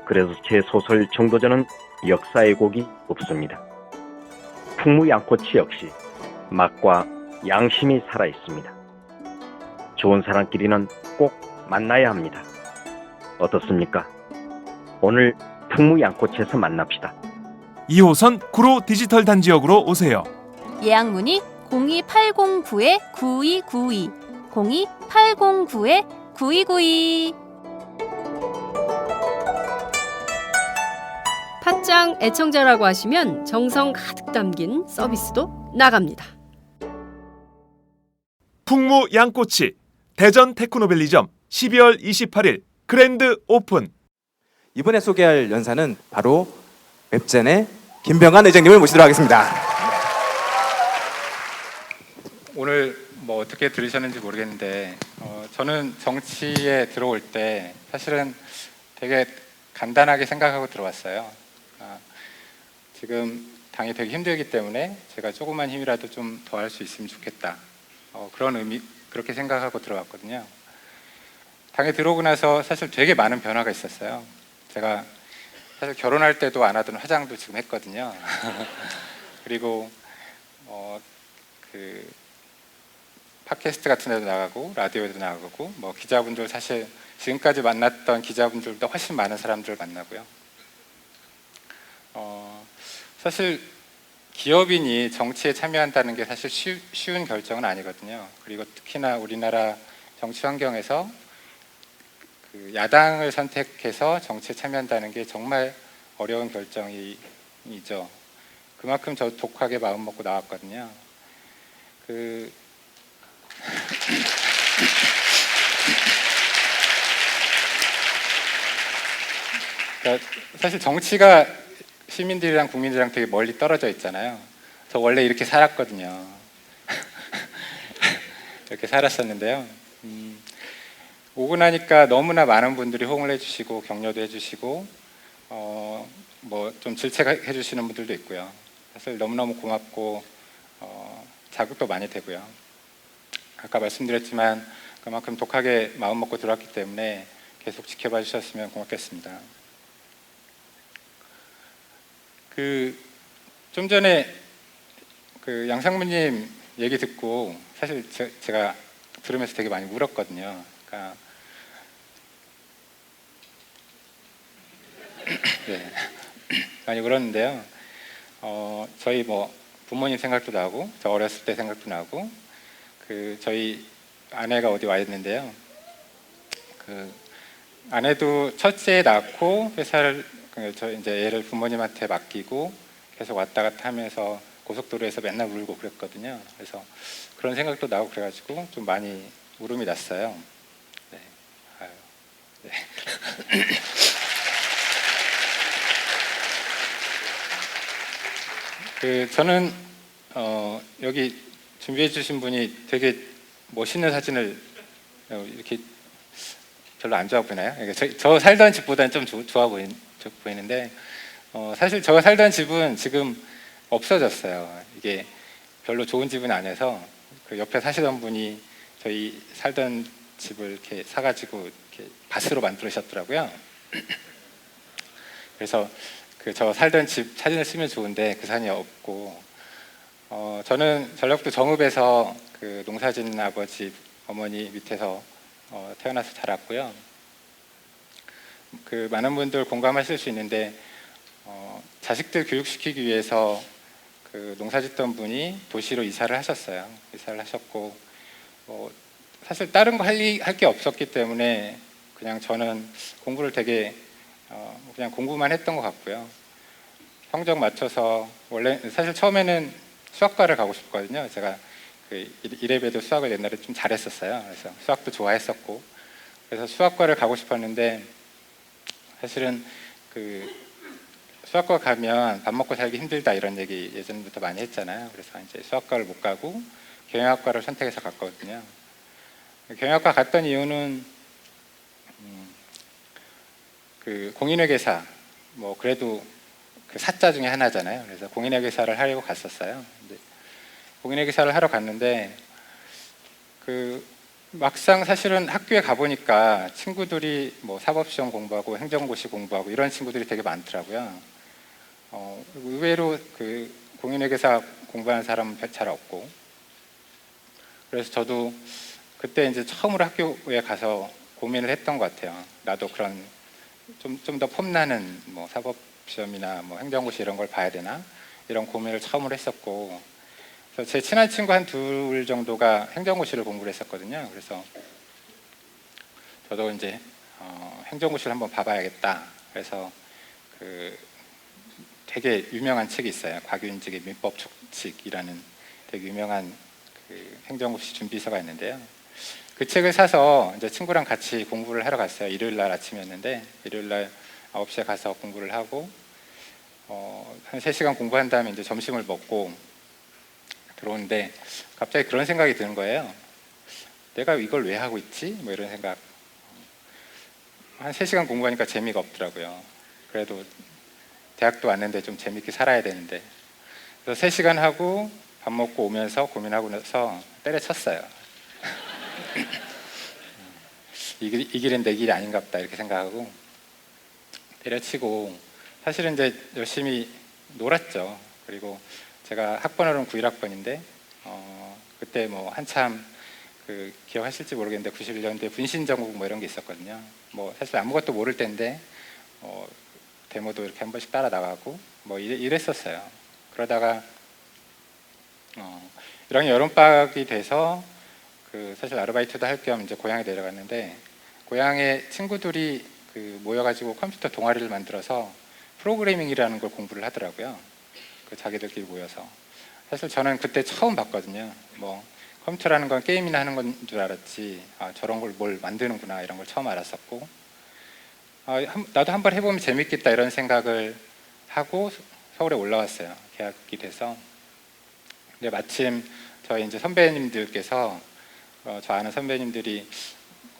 그래서 제 소설 정도전은 역사의 곡이 없습니다. 풍무 양꼬치 역시 맛과 양심이 살아있습니다. 좋은 사람끼리는 꼭 만나야 합니다. 어떻습니까? 오늘 풍무 양꼬치에서 만납시다. 2호선 구로 디지털 단지역으로 오세요. 예약 문의 02809-9292, 02809-9292. 팟짱 애청자라고 하시면 정성 가득 담긴 서비스도 나갑니다. 풍무 양꼬치 대전 테크노밸리점 12월 28일 그랜드 오픈. 이번에 소개할 연사는 바로 웹젠의 김병환 회장님을 모시도록 하겠습니다. 오늘 뭐 어떻게 들으셨는지 모르겠는데 저는 정치에 들어올 때 사실은 되게 간단하게 생각하고 들어왔어요. 지금 당이 되게 힘들기 때문에 제가 조그만 힘이라도 좀 더 할 수 있으면 좋겠다. 그런 의미, 그렇게 생각하고 들어왔거든요. 당에 들어오고 나서 사실 되게 많은 변화가 있었어요. 제가 사실 결혼할 때도 안 하던 화장도 지금 했거든요. 그리고 그 팟캐스트 같은 데도 나가고 라디오에도 나가고 뭐 기자분들, 사실 지금까지 만났던 기자분들보다 훨씬 많은 사람들을 만나고요. 사실 기업인이 정치에 참여한다는 게 사실 쉬운 결정은 아니거든요. 그리고 특히나 우리나라 정치 환경에서 그 야당을 선택해서 정치에 참여한다는 게 정말 어려운 결정이죠. 그만큼 저 독하게 마음 먹고 나왔거든요. 그러니까 사실 정치가 시민들이랑 국민들이랑 되게 멀리 떨어져 있잖아요. 저 원래 이렇게 살았거든요. 이렇게 살았었는데요. 오고 나니까 너무나 많은 분들이 호응을 해주시고 격려도 해주시고 뭐 좀 질책해 주시는 분들도 있고요. 사실 너무너무 고맙고 자극도 많이 되고요. 아까 말씀드렸지만 그만큼 독하게 마음 먹고 들어왔기 때문에 계속 지켜봐 주셨으면 고맙겠습니다. 좀 전에 그 양상무님 얘기 듣고 사실 제가 들으면서 되게 많이 울었거든요. 그러니까 네, 많이 울었는데요. 저희 뭐 부모님 생각도 나고 저 어렸을 때 생각도 나고 저희 아내가 어디 와 있는데요. 아내도 첫째 낳고 회사를 저 이제 애를 부모님한테 맡기고 계속 왔다 갔다 하면서 고속도로에서 맨날 울고 그랬거든요. 그래서 그런 생각도 나고 그래가지고 좀 많이 울음이 났어요. 네. 아유, 네. 저는 여기 준비해 주신 분이 되게 멋있는 사진을 이렇게 별로 안 좋아 보이나요? 저 살던 집보다는 좀 좋아 보이는데 사실 저 살던 집은 지금 없어졌어요. 이게 별로 좋은 집은 아니어서 그 옆에 사시던 분이 저희 살던 집을 이렇게 사가지고 이렇게 밭으로 만들으셨더라고요. 그래서 저 살던 집 사진을 쓰면 좋은데 그 사진이 없고 저는 전라북도 정읍에서 그 농사짓는 아버지 어머니 밑에서 태어나서 자랐고요. 많은 분들 공감하실 수 있는데 자식들 교육시키기 위해서 농사짓던 분이 도시로 이사를 하셨어요. 이사를 하셨고 사실 다른 거 할 게 없었기 때문에 그냥 저는 공부를 되게 그냥 공부만 했던 것 같고요. 성적 맞춰서 원래 사실 처음에는 수학과를 가고 싶거든요. 제가 이래봬도 수학을 옛날에 좀 잘했었어요. 그래서 수학도 좋아했었고 그래서 수학과를 가고 싶었는데 사실은 수학과 가면 밥 먹고 살기 힘들다 이런 얘기 예전부터 많이 했잖아요. 그래서 이제 수학과를 못 가고 경영학과를 선택해서 갔거든요. 경영학과 갔던 이유는 공인회계사 뭐 그래도 사자 중에 하나잖아요. 그래서 공인회계사를 하려고 갔었어요. 공인회계사를 하러 갔는데 막상 사실은 학교에 가보니까 친구들이 뭐 사법시험 공부하고 행정고시 공부하고 이런 친구들이 되게 많더라고요. 의외로 공인회계사 공부하는 사람은 잘 없고 그래서 저도 그때 이제 처음으로 학교에 가서 고민을 했던 것 같아요. 나도 그런 좀 더 폼나는 뭐 사법시험이나 뭐 행정고시 이런 걸 봐야 되나 이런 고민을 처음으로 했었고 그래서 제 친한 친구 한 둘 정도가 행정고시를 공부를 했었거든요. 그래서 저도 이제 행정고시를 한번 봐봐야겠다. 그래서 되게 유명한 책이 있어요. 곽윤직의 민법촉칙이라는 되게 유명한 행정고시 준비서가 있는데요. 그 책을 사서 이제 친구랑 같이 공부를 하러 갔어요. 일요일 날 아침이었는데 일요일 날 9시에 가서 공부를 하고 한 3시간 공부한 다음에 이제 점심을 먹고 들어오는데 갑자기 그런 생각이 드는 거예요. 내가 이걸 왜 하고 있지? 뭐 이런 생각. 한 3시간 공부하니까 재미가 없더라고요. 그래도 대학도 왔는데 좀 재밌게 살아야 되는데. 그래서 3시간 하고 밥 먹고 오면서 고민하고 나서 때려쳤어요. 이 길은 내 길이 아닌가 보다 이렇게 생각하고 때려치고 사실은 이제 열심히 놀았죠. 그리고 제가 학번으로는 91학번인데 그때 뭐 한참 기억하실지 모르겠는데 91년도에 분신정국 뭐 이런 게 있었거든요. 뭐 사실 아무것도 모를 때인데 데모도 이렇게 한 번씩 따라 나가고 뭐 이랬었어요. 그러다가 1학년 여름방학이 돼서 그 사실 아르바이트도 할 겸 이제 고향에 내려갔는데 고향에 친구들이 그 모여가지고 컴퓨터 동아리를 만들어서 프로그래밍이라는 걸 공부를 하더라고요. 그 자기들끼리 모여서. 사실 저는 그때 처음 봤거든요. 뭐 컴퓨터라는 건 게임이나 하는 건 줄 알았지, 아, 저런 걸 뭘 만드는구나 이런 걸 처음 알았었고, 나도 한번 해보면 재밌겠다 이런 생각을 하고 서울에 올라왔어요. 계약이 돼서. 근데 마침 저희 이제 선배님들께서 저 아는 선배님들이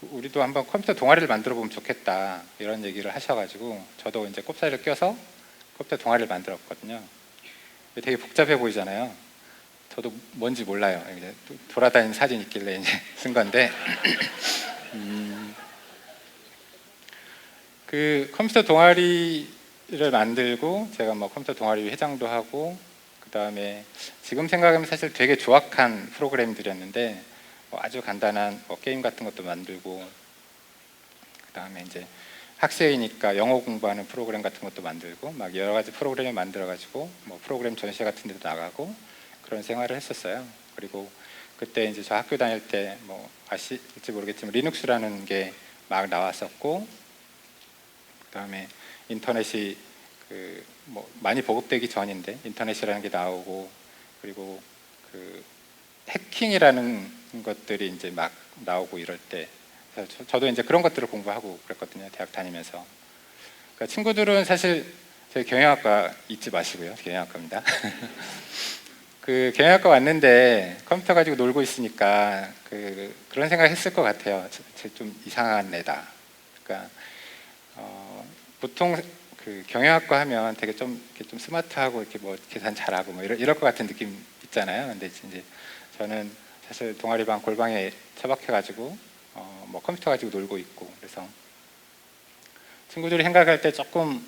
우리도 한번 컴퓨터 동아리를 만들어 보면 좋겠다 이런 얘기를 하셔가지고 저도 이제 꼽사리를 껴서 컴퓨터 동아리를 만들었거든요. 되게 복잡해 보이잖아요. 저도 뭔지 몰라요. 이제 돌아다니는 사진 있길래 이제 쓴 건데 그 컴퓨터 동아리를 만들고 제가 뭐 컴퓨터 동아리 회장도 하고, 그 다음에 지금 생각하면 사실 되게 조악한 프로그램들이었는데 뭐 아주 간단한 뭐 게임 같은 것도 만들고, 그 다음에 이제 학생이니까 영어 공부하는 프로그램 같은 것도 만들고 막 여러 가지 프로그램을 만들어 가지고 뭐 프로그램 전시회 같은 데도 나가고 그런 생활을 했었어요. 그리고 그때 이제 저 학교 다닐 때 뭐 아실지 모르겠지만 리눅스라는 게 막 나왔었고, 그다음에 인터넷이 그 뭐 많이 보급되기 전인데 인터넷이라는 게 나오고, 그리고 그 해킹이라는 것들이 이제 막 나오고 이럴 때 저도 이제 그런 것들을 공부하고 그랬거든요. 대학 다니면서. 그러니까 친구들은 사실 저희 경영학과 잊지 마시고요. 경영학과입니다. 그 경영학과 왔는데 컴퓨터 가지고 놀고 있으니까 그런 생각했을 것 같아요. 좀 이상한 애다. 그러니까 보통 그 경영학과 하면 되게 좀 스마트하고 이렇게 뭐 계산 잘하고 뭐 이럴 것 같은 느낌 있잖아요. 근데 이제 저는 사실 동아리방 골방에 처박혀가지고 뭐 컴퓨터 가지고 놀고 있고, 그래서 친구들이 생각할 때 조금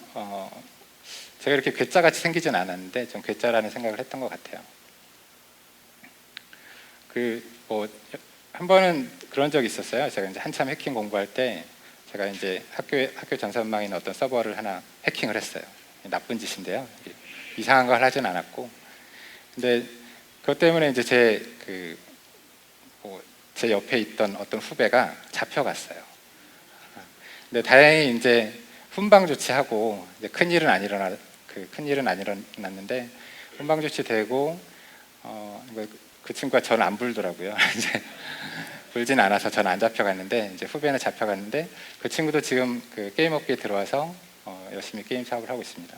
제가 이렇게 괴짜같이 생기진 않았는데 좀 괴짜라는 생각을 했던 것 같아요. 뭐 한 번은 그런 적이 있었어요. 제가 이제 한참 해킹 공부할 때 제가 이제 학교 전산망에 있는 어떤 서버를 하나 해킹을 했어요. 나쁜 짓인데요. 이상한 걸 하진 않았고, 근데 그것 때문에 이제 제 옆에 있던 어떤 후배가 잡혀갔어요. 근데 다행히 이제 훈방 조치하고 이제 큰 일은 안 일어났는데 훈방 조치되고 그 친구가 저는 안 불더라고요. 이제 불진 않아서 저는 안 잡혀갔는데 이제 후배는 잡혀갔는데 그 친구도 지금 그 게임 업계에 들어와서 열심히 게임 사업을 하고 있습니다.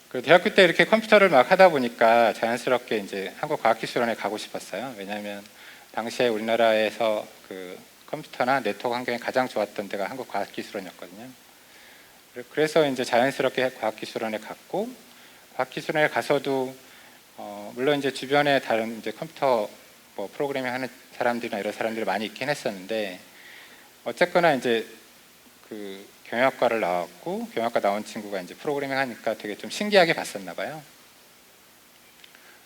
그 대학교 때 이렇게 컴퓨터를 막 하다 보니까 자연스럽게 이제 한국과학기술원에 가고 싶었어요. 왜냐하면 당시에 우리나라에서 그 컴퓨터나 네트워크 환경이 가장 좋았던 데가 한국과학기술원이었거든요. 그래서 이제 자연스럽게 과학기술원에 갔고, 과학기술원에 가서도 물론 이제 주변에 다른 이제 컴퓨터 뭐 프로그래밍 하는 사람들이나 이런 사람들이 많이 있긴 했었는데, 어쨌거나 이제 그 경영학과를 나왔고 경영학과 나온 친구가 이제 프로그래밍 하니까 되게 좀 신기하게 봤었나 봐요.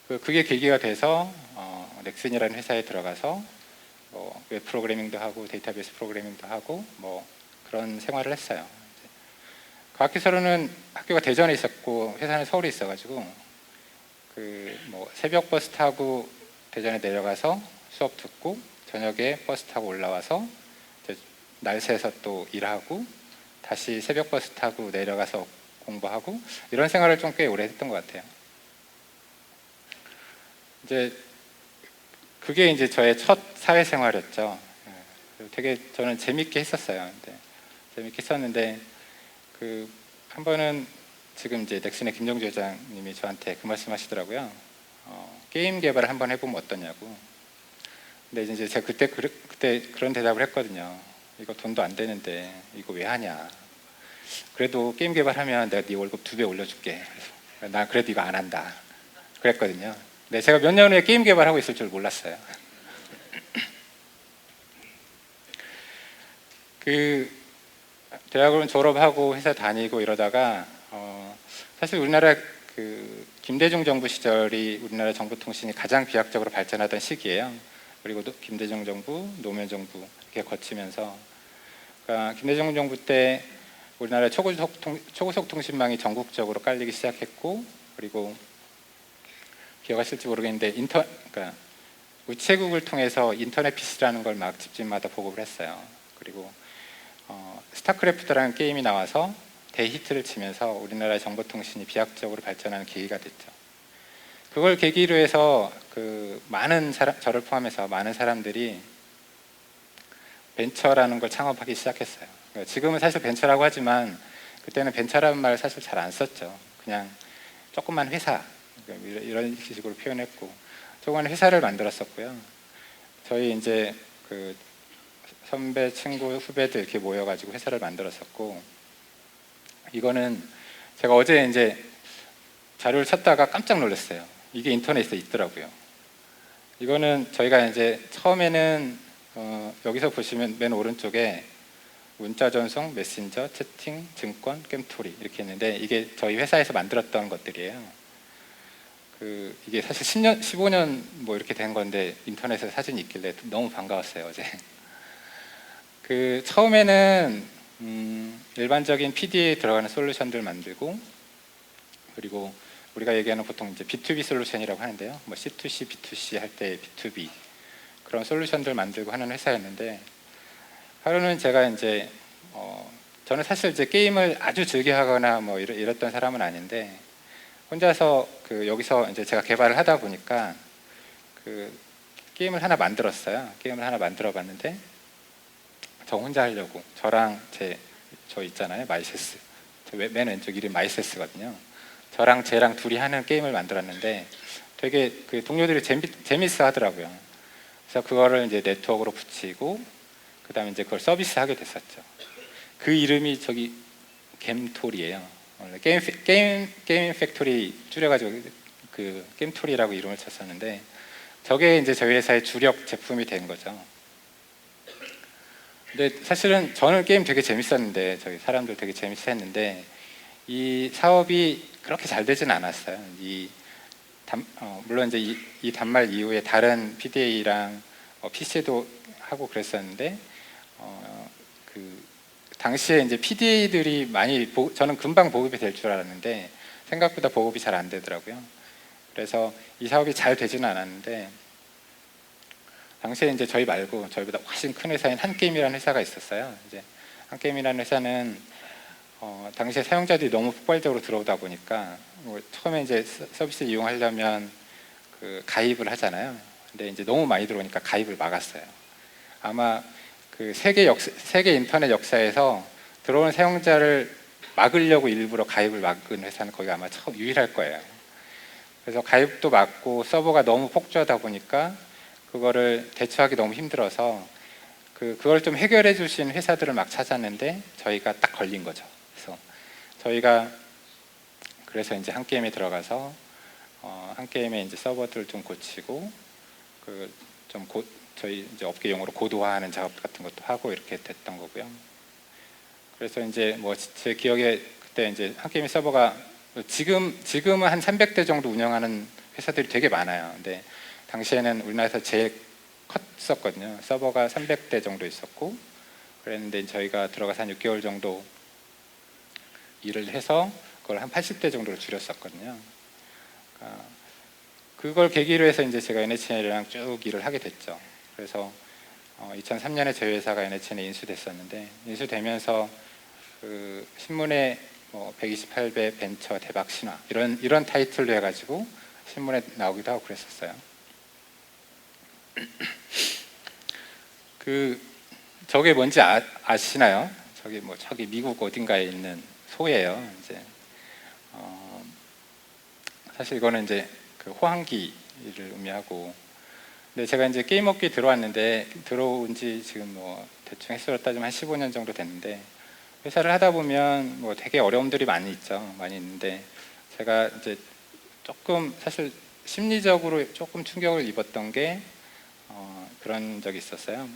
그게 계기가 돼서 넥슨이라는 회사에 들어가서 뭐 웹 프로그래밍도 하고 데이터베이스 프로그래밍도 하고 뭐 그런 생활을 했어요. 과학기술원은 학교가 대전에 있었고 회사는 서울에 있어가지고 뭐 새벽 버스 타고 대전에 내려가서 수업 듣고 저녁에 버스 타고 올라와서 이제 날새서 또 일하고 다시 새벽 버스 타고 내려가서 공부하고 이런 생활을 좀 꽤 오래 했던 것 같아요. 이제 그게 이제 저의 첫 사회생활이었죠. 되게 저는 재밌게 했었어요. 재밌게 했었는데 한 번은 지금 이제 넥슨의 김정주 회장님이 저한테 그 말씀하시더라고요. 게임 개발을 한번 해보면 어떠냐고. 근데 이제 제가 그때 그런 대답을 했거든요. 이거 돈도 안 되는데 이거 왜 하냐. 그래도 게임 개발하면 내가 네 월급 2배 올려줄게. 그래서 나 그래도 이거 안 한다. 그랬거든요. 근데 제가 몇 년 후에 게임 개발하고 있을 줄 몰랐어요. 대학을 졸업하고 회사 다니고 이러다가 사실 우리나라 김대중 정부 시절이 우리나라 정보통신이 가장 비약적으로 발전하던 시기예요. 그리고 김대중 정부, 노무현 정부 이렇게 거치면서 그러니까 김대중 정부 때 우리나라 초고속 통신망이 전국적으로 깔리기 시작했고, 그리고 기억하실지 모르겠는데 그러니까 우체국을 통해서 인터넷 PC라는 걸 막 집집마다 보급을 했어요. 그리고 스타크래프트라는 게임이 나와서 대히트를 치면서 우리나라의 정보통신이 비약적으로 발전하는 계기가 됐죠. 그걸 계기로 해서 그 많은 사람, 저를 포함해서 많은 사람들이 벤처라는 걸 창업하기 시작했어요. 그러니까 지금은 사실 벤처라고 하지만 그때는 벤처라는 말 사실 잘 안 썼죠. 그냥 조그만 회사 이런 식으로 표현했고 조그만 회사를 만들었었고요. 저희 이제 그 선배, 친구, 후배들 이렇게 모여가지고 회사를 만들었었고, 이거는 제가 어제 이제 자료를 찾다가 깜짝 놀랐어요. 이게 인터넷에 있더라고요. 이거는 저희가 이제 처음에는 여기서 보시면 맨 오른쪽에 문자 전송, 메신저, 채팅, 증권, 게임토리 이렇게 있는데 이게 저희 회사에서 만들었던 것들이에요. 이게 사실 10년, 15년 뭐 이렇게 된 건데 인터넷에 사진이 있길래 너무 반가웠어요 어제. 처음에는 일반적인 PD에 들어가는 솔루션들 만들고, 그리고 우리가 얘기하는 보통 이제 B2B 솔루션이라고 하는데요. 뭐 C2C, B2C 할 때 B2B 그런 솔루션들 만들고 하는 회사였는데, 하루는 제가 이제 저는 사실 이제 게임을 아주 즐겨 하거나 뭐 이랬던 사람은 아닌데 혼자서 여기서 이제 제가 개발을 하다 보니까 게임을 하나 만들었어요. 게임을 하나 만들어 봤는데 저 혼자 하려고 저랑 저 있잖아요, 마이세스. 맨 왼쪽 이름 마이세스거든요. 저랑 쟤랑 둘이 하는 게임을 만들었는데 되게 동료들이 재밌어 하더라고요. 그래서 그거를 이제 네트워크로 붙이고 그다음에 이제 그걸 서비스하게 됐었죠. 그 이름이 저기 겜토리예요. 원래 게임 팩토리 줄여가지고 게임토리라고 이름을 쳤었는데 저게 이제 저희 회사의 주력 제품이 된 거죠. 근데 사실은 저는 게임 되게 재밌었는데 저희 사람들 되게 재밌어 했는데 이 사업이 그렇게 잘 되진 않았어요. 물론 이제 이 단말 이후에 다른 PDA랑 PC도 하고 그랬었는데 당시에 이제 PDA들이 많이 저는 금방 보급이 될 줄 알았는데 생각보다 보급이 잘 안 되더라고요. 그래서 이 사업이 잘 되지는 않았는데 당시에 이제 저희 말고 저희보다 훨씬 큰 회사인 한게임이라는 회사가 있었어요. 이제 한게임이라는 회사는 당시에 사용자들이 너무 폭발적으로 들어오다 보니까 처음에 이제 서비스 이용하려면 가입을 하잖아요. 근데 이제 너무 많이 들어오니까 가입을 막았어요. 아마 세계 인터넷 역사에서 들어오는 사용자를 막으려고 일부러 가입을 막은 회사는 거기가 아마 유일할 거예요. 그래서 가입도 막고 서버가 너무 폭주하다 보니까 그거를 대처하기 너무 힘들어서 그걸 좀 해결해 주신 회사들을 막 찾았는데 저희가 딱 걸린 거죠. 그래서 이제 한게임에 들어가서 한게임에 이제 서버들을 좀 고치고 저희 이제 업계 용어로 고도화하는 작업 같은 것도 하고 이렇게 됐던 거고요. 그래서 이제 뭐 제 기억에 그때 이제 한게임 서버가 지금은 한 300대 정도 운영하는 회사들이 되게 많아요. 근데 당시에는 우리나라에서 제일 컸었거든요. 서버가 300대 정도 있었고 그랬는데 저희가 들어가서 한 6개월 정도 일을 해서 그걸 한 80대 정도로 줄였었거든요. 그걸 계기로 해서 이제 제가 NHN이랑 쭉 일을 하게 됐죠. 그래서 2003년에 저희 회사가 NHN에 인수됐었는데 인수되면서 신문에 128배 벤처 대박 신화 이런 타이틀로 해가지고 신문에 나오기도 하고 그랬었어요. 저게 뭔지 아시나요? 저기 미국 어딘가에 있는 소예요. 이제 사실 이거는 이제 호황기를 의미하고, 근데 제가 이제 게임 업계에 들어왔는데 들어온 지 지금 대충 횟수로 따지면 한 15년 정도 됐는데 회사를 하다 보면 되게 어려움들이 많이 있는데 제가 이제 조금 사실 심리적으로 조금 충격을 입었던 게 그런 적이 있었어요.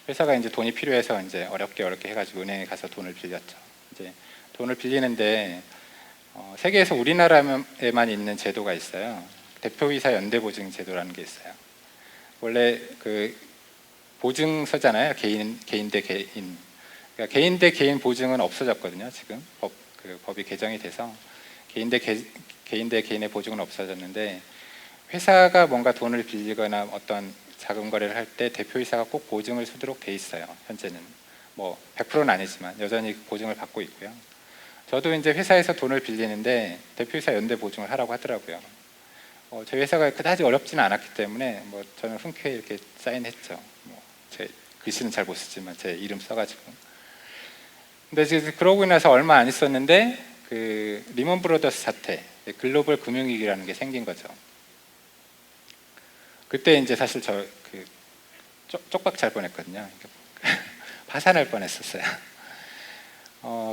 회사가 이제 돈이 필요해서 이제 어렵게 해가지고 은행에 가서 돈을 빌렸죠. 이제 돈을 빌리는데 세계에서 우리나라에만 있는 제도가 있어요. 대표이사 연대보증 제도라는 게 있어요. 원래 보증서잖아요. 개인 대 개인. 그러니까 개인 대 개인 보증은 없어졌거든요. 지금 법이 개정이 돼서 개인 대 개인의 보증은 없어졌는데 회사가 뭔가 돈을 빌리거나 어떤 자금 거래를 할 때 대표이사가 꼭 보증을 서도록 돼 있어요. 현재는 뭐 100%는 아니지만 여전히 보증을 받고 있고요. 저도 이제 회사에서 돈을 빌리는데 대표이사 연대 보증을 하라고 하더라고요. 저희 회사가 그다지 어렵지는 않았기 때문에 뭐 저는 흔쾌히 이렇게 사인했죠. 뭐 제 글씨는 잘 못 쓰지만 제 이름 써가지고. 근데 이제 그러고 나서 얼마 안 있었는데 그 리먼 브로더스 사태, 글로벌 금융위기라는 게 생긴 거죠. 그때 이제 사실 저 그 쪽박 잘 뻔했거든요. 파산할 뻔했었어요.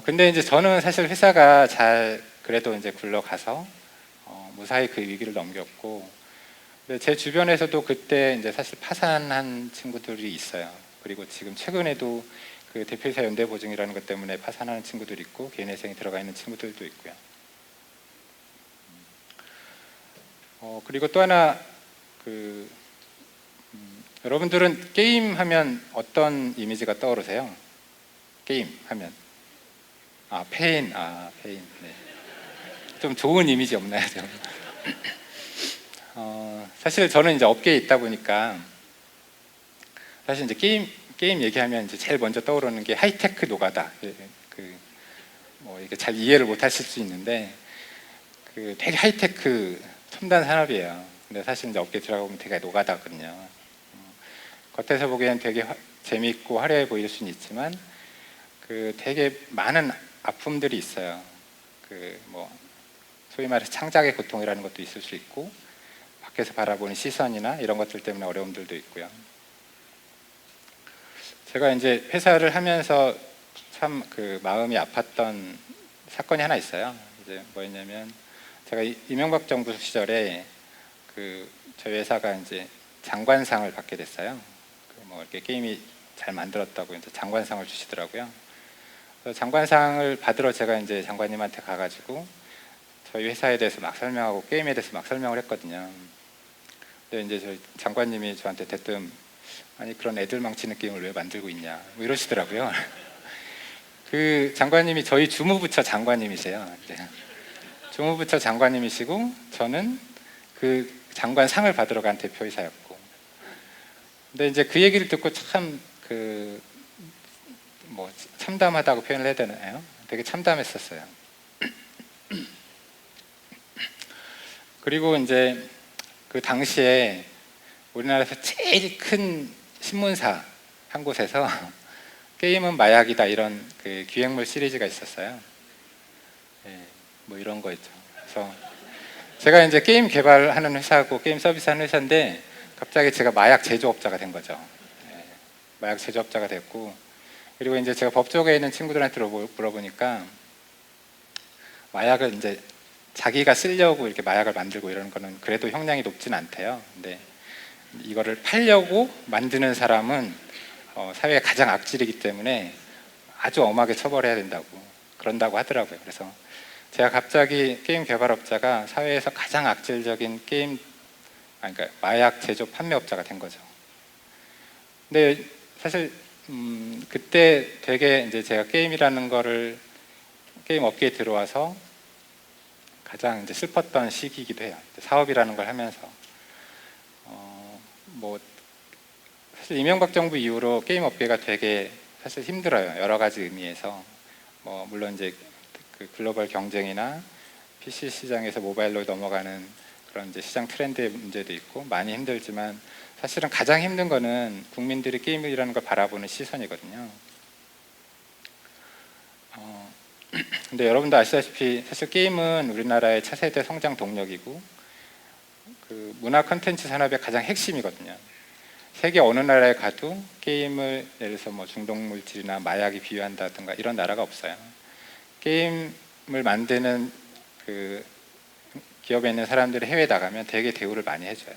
근데 이제 저는 사실 회사가 잘 그래도 이제 굴러가서 무사히 그 위기를 넘겼고, 근데 제 주변에서도 그때 이제 사실 파산한 친구들이 있어요. 그리고 지금 최근에도 그 대표이사 연대 보증이라는 것 때문에 파산하는 친구들이 있고 개인회생이 들어가 있는 친구들도 있고요. 그리고 또 하나 여러분들은 게임 하면 어떤 이미지가 떠오르세요? 게임 하면 페인, 페인. 네. 좀 좋은 이미지 없나요? 좀? 사실 저는 이제 업계에 있다 보니까 사실 이제 게임 얘기하면 이제 제일 먼저 떠오르는 게 하이테크 노가다. 뭐 이게 잘 이해를 못 하실 수 있는데 되게 하이테크 첨단 산업이에요. 근데 사실 이제 업계 들어가 보면 되게 노가다거든요. 겉에서 보기엔 되게 재미있고 화려해 보일 수는 있지만 되게 많은 아픔들이 있어요. 뭐 소위 말해서 창작의 고통이라는 것도 있을 수 있고 밖에서 바라보는 시선이나 이런 것들 때문에 어려움들도 있고요. 제가 이제 회사를 하면서 참 마음이 아팠던 사건이 하나 있어요. 이제 뭐였냐면 제가 이명박 정부 시절에 저희 회사가 이제 장관상을 받게 됐어요. 뭐 이렇게 게임이 잘 만들었다고 이제 장관상을 주시더라고요. 그래서 장관상을 받으러 제가 이제 장관님한테 가가지고 저희 회사에 대해서 막 설명하고 게임에 대해서 막 설명을 했거든요. 근데 이제 저희 장관님이 저한테 대뜸 아니 그런 애들 망치는 게임을 왜 만들고 있냐 뭐 이러시더라고요. 그 장관님이 저희 주무부처 장관님이세요. 주무부처 장관님이시고 저는 그 장관상을 받으러 간 대표이사였고, 근데 이제 그 얘기를 듣고 참 뭐 참담하다고 표현을 해야 되나요? 되게 참담했었어요. 그리고 이제 그 당시에 우리나라에서 제일 큰 신문사 한 곳에서 게임은 마약이다 이런 기획물 시리즈가 있었어요. 네, 뭐 이런 거 있죠. 그래서 제가 이제 게임 개발하는 회사고 게임 서비스하는 회사인데 갑자기 제가 마약 제조업자가 된 거죠. 네, 마약 제조업자가 됐고, 그리고 이제 제가 법조계에 있는 친구들한테 물어보니까 마약을 이제 자기가 쓰려고 이렇게 마약을 만들고 이러는 거는 그래도 형량이 높진 않대요. 근데 이거를 팔려고 만드는 사람은 사회의 가장 악질이기 때문에 아주 엄하게 처벌해야 된다고 그런다고 하더라고요. 그래서 제가 갑자기 게임 개발업자가 사회에서 가장 악질적인 그러니까 마약 제조 판매업자가 된 거죠. 근데 사실 그때 되게 이제 제가 게임이라는 거를 게임 업계에 들어와서 가장 이제 슬펐던 시기이기도 해요. 사업이라는 걸 하면서 뭐 사실 이명박 정부 이후로 게임 업계가 되게 사실 힘들어요. 여러 가지 의미에서 뭐 물론 이제 글로벌 경쟁이나 PC 시장에서 모바일로 넘어가는 그런 이제 시장 트렌드의 문제도 있고 많이 힘들지만 사실은 가장 힘든 거는 국민들이 게임이라는 걸 바라보는 시선이거든요. 근데 여러분도 아시다시피 사실 게임은 우리나라의 차세대 성장 동력이고 문화 콘텐츠 산업의 가장 핵심이거든요. 세계 어느 나라에 가도 게임을 예를 들어서 뭐 중독물질이나 마약이 비유한다든가 이런 나라가 없어요. 게임을 만드는 기업에 있는 사람들이 해외에 나가면 되게 대우를 많이 해줘요.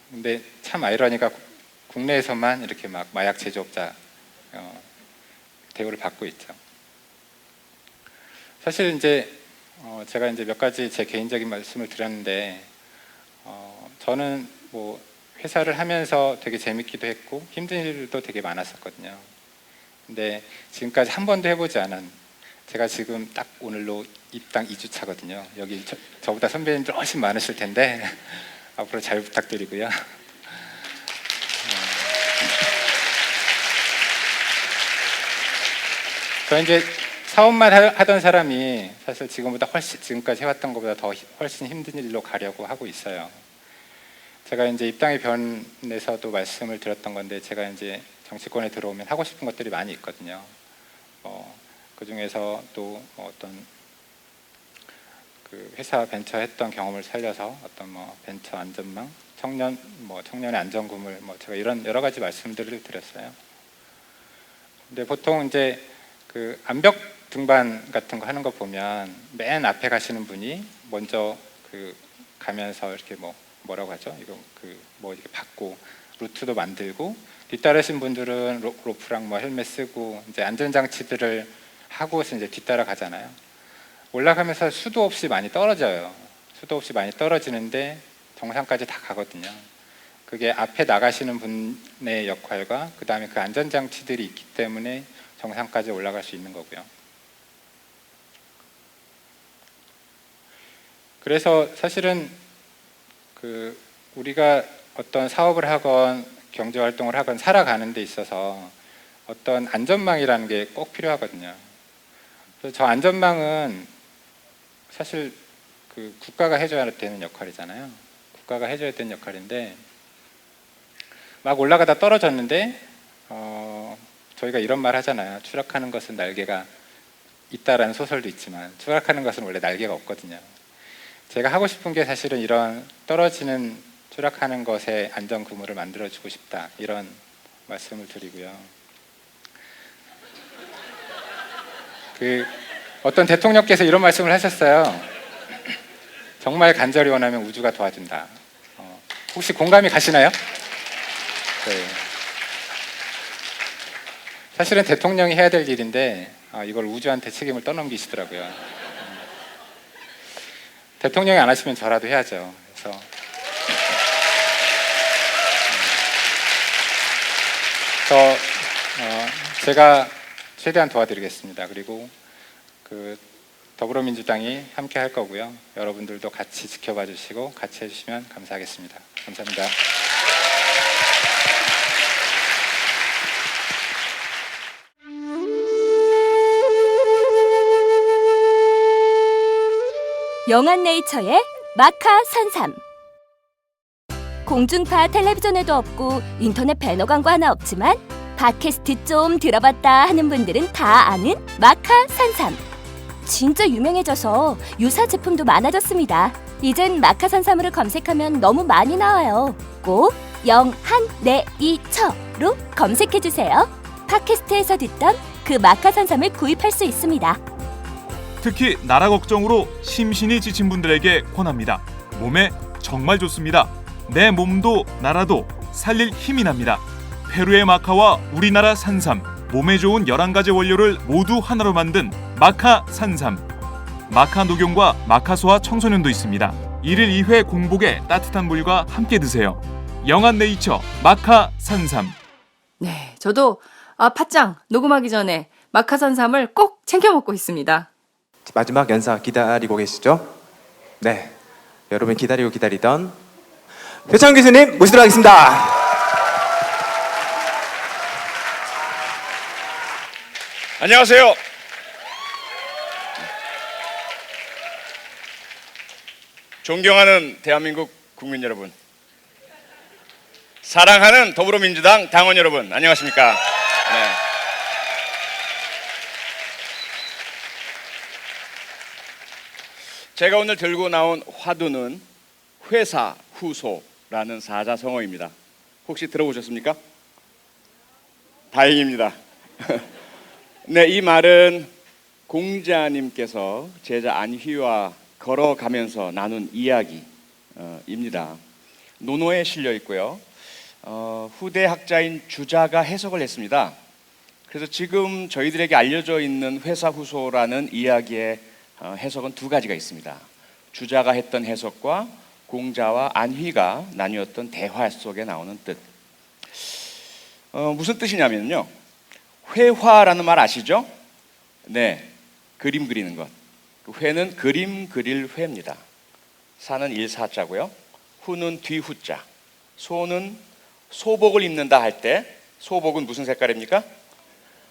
근데 참 아이러니가 국내에서만 이렇게 막 마약 제조업자 대우를 받고 있죠. 사실 이제 제가 이제 몇 가지 제 개인적인 말씀을 드렸는데 저는 뭐 회사를 하면서 되게 재밌기도 했고 힘든 일도 되게 많았었거든요. 근데 지금까지 한 번도 해보지 않은 제가 지금 딱 오늘로 입당 2주 차거든요. 여기 저보다 선배님들 훨씬 많으실 텐데 앞으로 잘 부탁드리고요. 저 이제 사업만 하던 사람이 사실 지금보다 훨씬 지금까지 해왔던 것보다 더 훨씬 힘든 일로 가려고 하고 있어요. 제가 이제 입당의 변에서도 말씀을 드렸던 건데 제가 이제 정치권에 들어오면 하고 싶은 것들이 많이 있거든요. 그 중에서 또 어떤 그 회사 벤처 했던 경험을 살려서 어떤 벤처 안전망, 청년의 안전구물 제가 이런 여러 가지 말씀들을 드렸어요. 근데 보통 이제 그 암벽 등반 같은 거 하는 거 보면 맨 앞에 가시는 분이 먼저 그 가면서 이렇게 뭐라고 하죠? 이거 이렇게 받고 루트도 만들고 뒤따르신 분들은 로프랑 헬멧 쓰고 이제 안전장치들을 하고서 이제 뒤따라 가잖아요. 올라가면서 수도 없이 많이 떨어져요. 수도 없이 많이 떨어지는데 정상까지 다 가거든요. 그게 앞에 나가시는 분의 역할과 그 다음에 그 안전장치들이 있기 때문에 정상까지 올라갈 수 있는 거고요. 그래서 사실은 우리가 어떤 사업을 하건 경제활동을 하건 살아가는 데 있어서 어떤 안전망이라는 게 꼭 필요하거든요. 그래서 저 안전망은 사실 국가가 해줘야 되는 역할이잖아요. 국가가 해줘야 되는 역할인데 막 올라가다 떨어졌는데 저희가 이런 말 하잖아요. 추락하는 것은 날개가 있다라는 소설도 있지만 추락하는 것은 원래 날개가 없거든요. 제가 하고 싶은 게 사실은 이런 떨어지는 추락하는 것에 안전 그물을 만들어주고 싶다 이런 말씀을 드리고요. 어떤 대통령께서 이런 말씀을 하셨어요. 정말 간절히 원하면 우주가 도와준다. 혹시 공감이 가시나요? 네. 사실은 대통령이 해야 될 일인데 이걸 우주한테 책임을 떠넘기시더라고요. 대통령이 안 하시면 저라도 해야죠. 그래서 제가 최대한 도와드리겠습니다. 그리고 더불어민주당이 함께 할 거고요. 여러분들도 같이 지켜봐 주시고 같이 해주시면 감사하겠습니다. 감사합니다. 영한네이처의 마카 산삼. 공중파 텔레비전에도 없고 인터넷 배너 광고 하나 없지만 팟캐스트 좀 들어봤다 하는 분들은 다 아는 마카 산삼. 진짜 유명해져서 유사 제품도 많아졌습니다. 이젠 마카 산삼으로 검색하면 너무 많이 나와요. 꼭 영한네이처로 검색해주세요. 팟캐스트에서 듣던 그 마카 산삼을 구입할 수 있습니다. 특히 나라 걱정으로 심신이 지친 분들에게 권합니다. 몸에 정말 좋습니다. 내 몸도 나라도 살릴 힘이 납니다. 페루의 마카와 우리나라 산삼, 몸에 좋은 11가지 원료를 모두 하나로 만든 마카 산삼. 마카 녹용과 마카소와 청소년도 있습니다. 1일 2회 공복에 따뜻한 물과 함께 드세요. 영한네이처 마카 산삼. 네, 저도 팟짱 녹음하기 전에 마카 산삼을 꼭 챙겨 먹고 있습니다. 마지막 연사 기다리고 계시죠? 네, 여러분 기다리던 표창 교수님 모시도록 하겠습니다. 안녕하세요. 존경하는 대한민국 국민 여러분, 사랑하는 더불어민주당 당원 여러분, 안녕하십니까? 네. 제가 오늘 들고 나온 화두는 회사 후소라는 사자성어입니다. 혹시 들어보셨습니까? 다행입니다. 네, 이 말은 공자님께서 제자 안휘와 걸어가면서 나눈 이야기입니다. 논어에 실려 있고요. 후대 학자인 주자가 해석을 했습니다. 그래서 지금 저희들에게 알려져 있는 회사 후소라는 이야기의 해석은 두 가지가 있습니다. 주자가 했던 해석과 공자와 안휘가 나누었던 대화 속에 나오는 뜻. 무슨 뜻이냐면요. 회화라는 말 아시죠? 네. 그림 그리는 것. 그 회는 그림 그릴 회입니다. 사는 일사자고요. 후는 뒤후자. 소는 소복을 입는다 할 때 소복은 무슨 색깔입니까?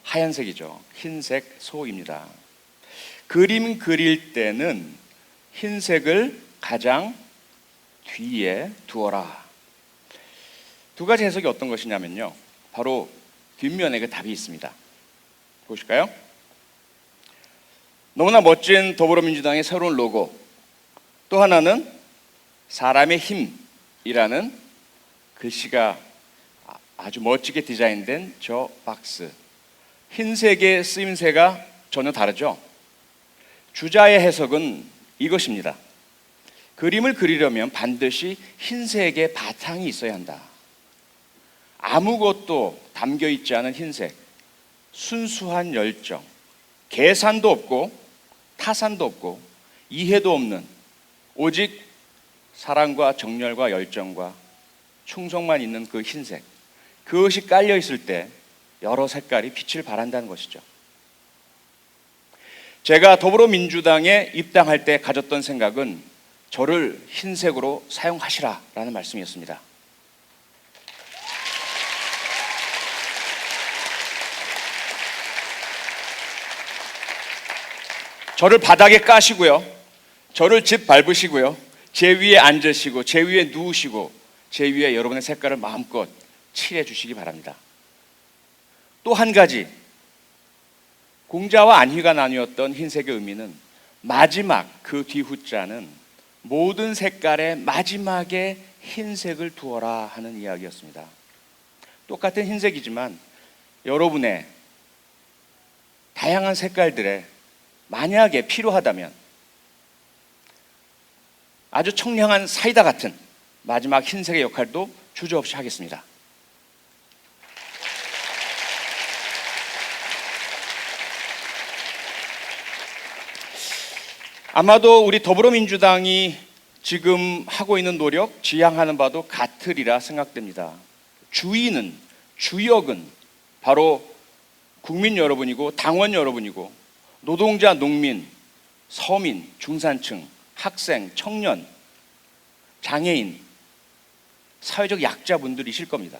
하얀색이죠. 흰색 소입니다. 그림 그릴 때는 흰색을 가장 뒤에 두어라. 두 가지 해석이 어떤 것이냐면요. 바로 뒷면에 그 답이 있습니다. 보실까요? 너무나 멋진 더불어민주당의 새로운 로고. 또 하나는 사람의 힘이라는 글씨가 아주 멋지게 디자인된 저 박스. 흰색의 쓰임새가 전혀 다르죠. 주자의 해석은 이것입니다. 그림을 그리려면 반드시 흰색의 바탕이 있어야 한다. 아무것도 담겨 있지 않은 흰색, 순수한 열정, 계산도 없고 타산도 없고 이해도 없는 오직 사랑과 정열과 열정과 충성만 있는 그 흰색, 그것이 깔려 있을 때 여러 색깔이 빛을 발한다는 것이죠. 제가 더불어민주당에 입당할 때 가졌던 생각은 저를 흰색으로 사용하시라라는 말씀이었습니다. 저를 바닥에 까시고요, 저를 집 밟으시고요, 제 위에 앉으시고 제 위에 누우시고 제 위에 여러분의 색깔을 마음껏 칠해 주시기 바랍니다. 또 한 가지, 공자와 안희가 나뉘었던 흰색의 의미는 마지막, 그 뒤후자는 모든 색깔의 마지막에 흰색을 두어라 하는 이야기였습니다. 똑같은 흰색이지만 여러분의 다양한 색깔들에 만약에 필요하다면 아주 청량한 사이다 같은 마지막 흰색의 역할도 주저없이 하겠습니다. 아마도 우리 더불어민주당이 지금 하고 있는 노력, 지향하는 바도 같으리라 생각됩니다. 주인은, 주역은 바로 국민 여러분이고 당원 여러분이고 노동자, 농민, 서민, 중산층, 학생, 청년, 장애인, 사회적 약자분들이실 겁니다.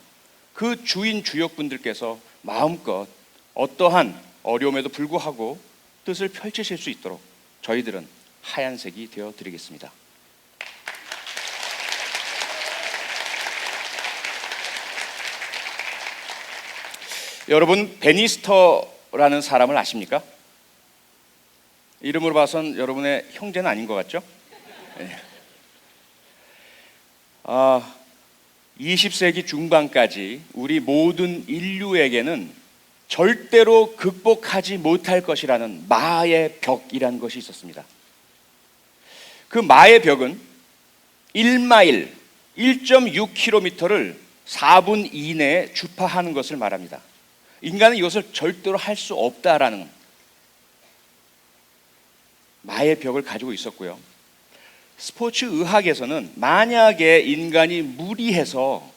그 주인, 주역분들께서 마음껏 어떠한 어려움에도 불구하고 뜻을 펼치실 수 있도록 저희들은 하얀색이 되어 드리겠습니다. 여러분, 베니스터라는 사람을 아십니까? 이름으로 봐선 여러분의 형제는 아닌 것 같죠? 네. 20세기 중반까지 우리 모든 인류에게는 절대로 극복하지 못할 것이라는 마의 벽이라는 것이 있었습니다. 그 마의 벽은 1마일, 1.6km를 4분 이내에 주파하는 것을 말합니다. 인간은 이것을 절대로 할 수 없다라는 마의 벽을 가지고 있었고요. 스포츠 의학에서는 만약에 인간이 무리해서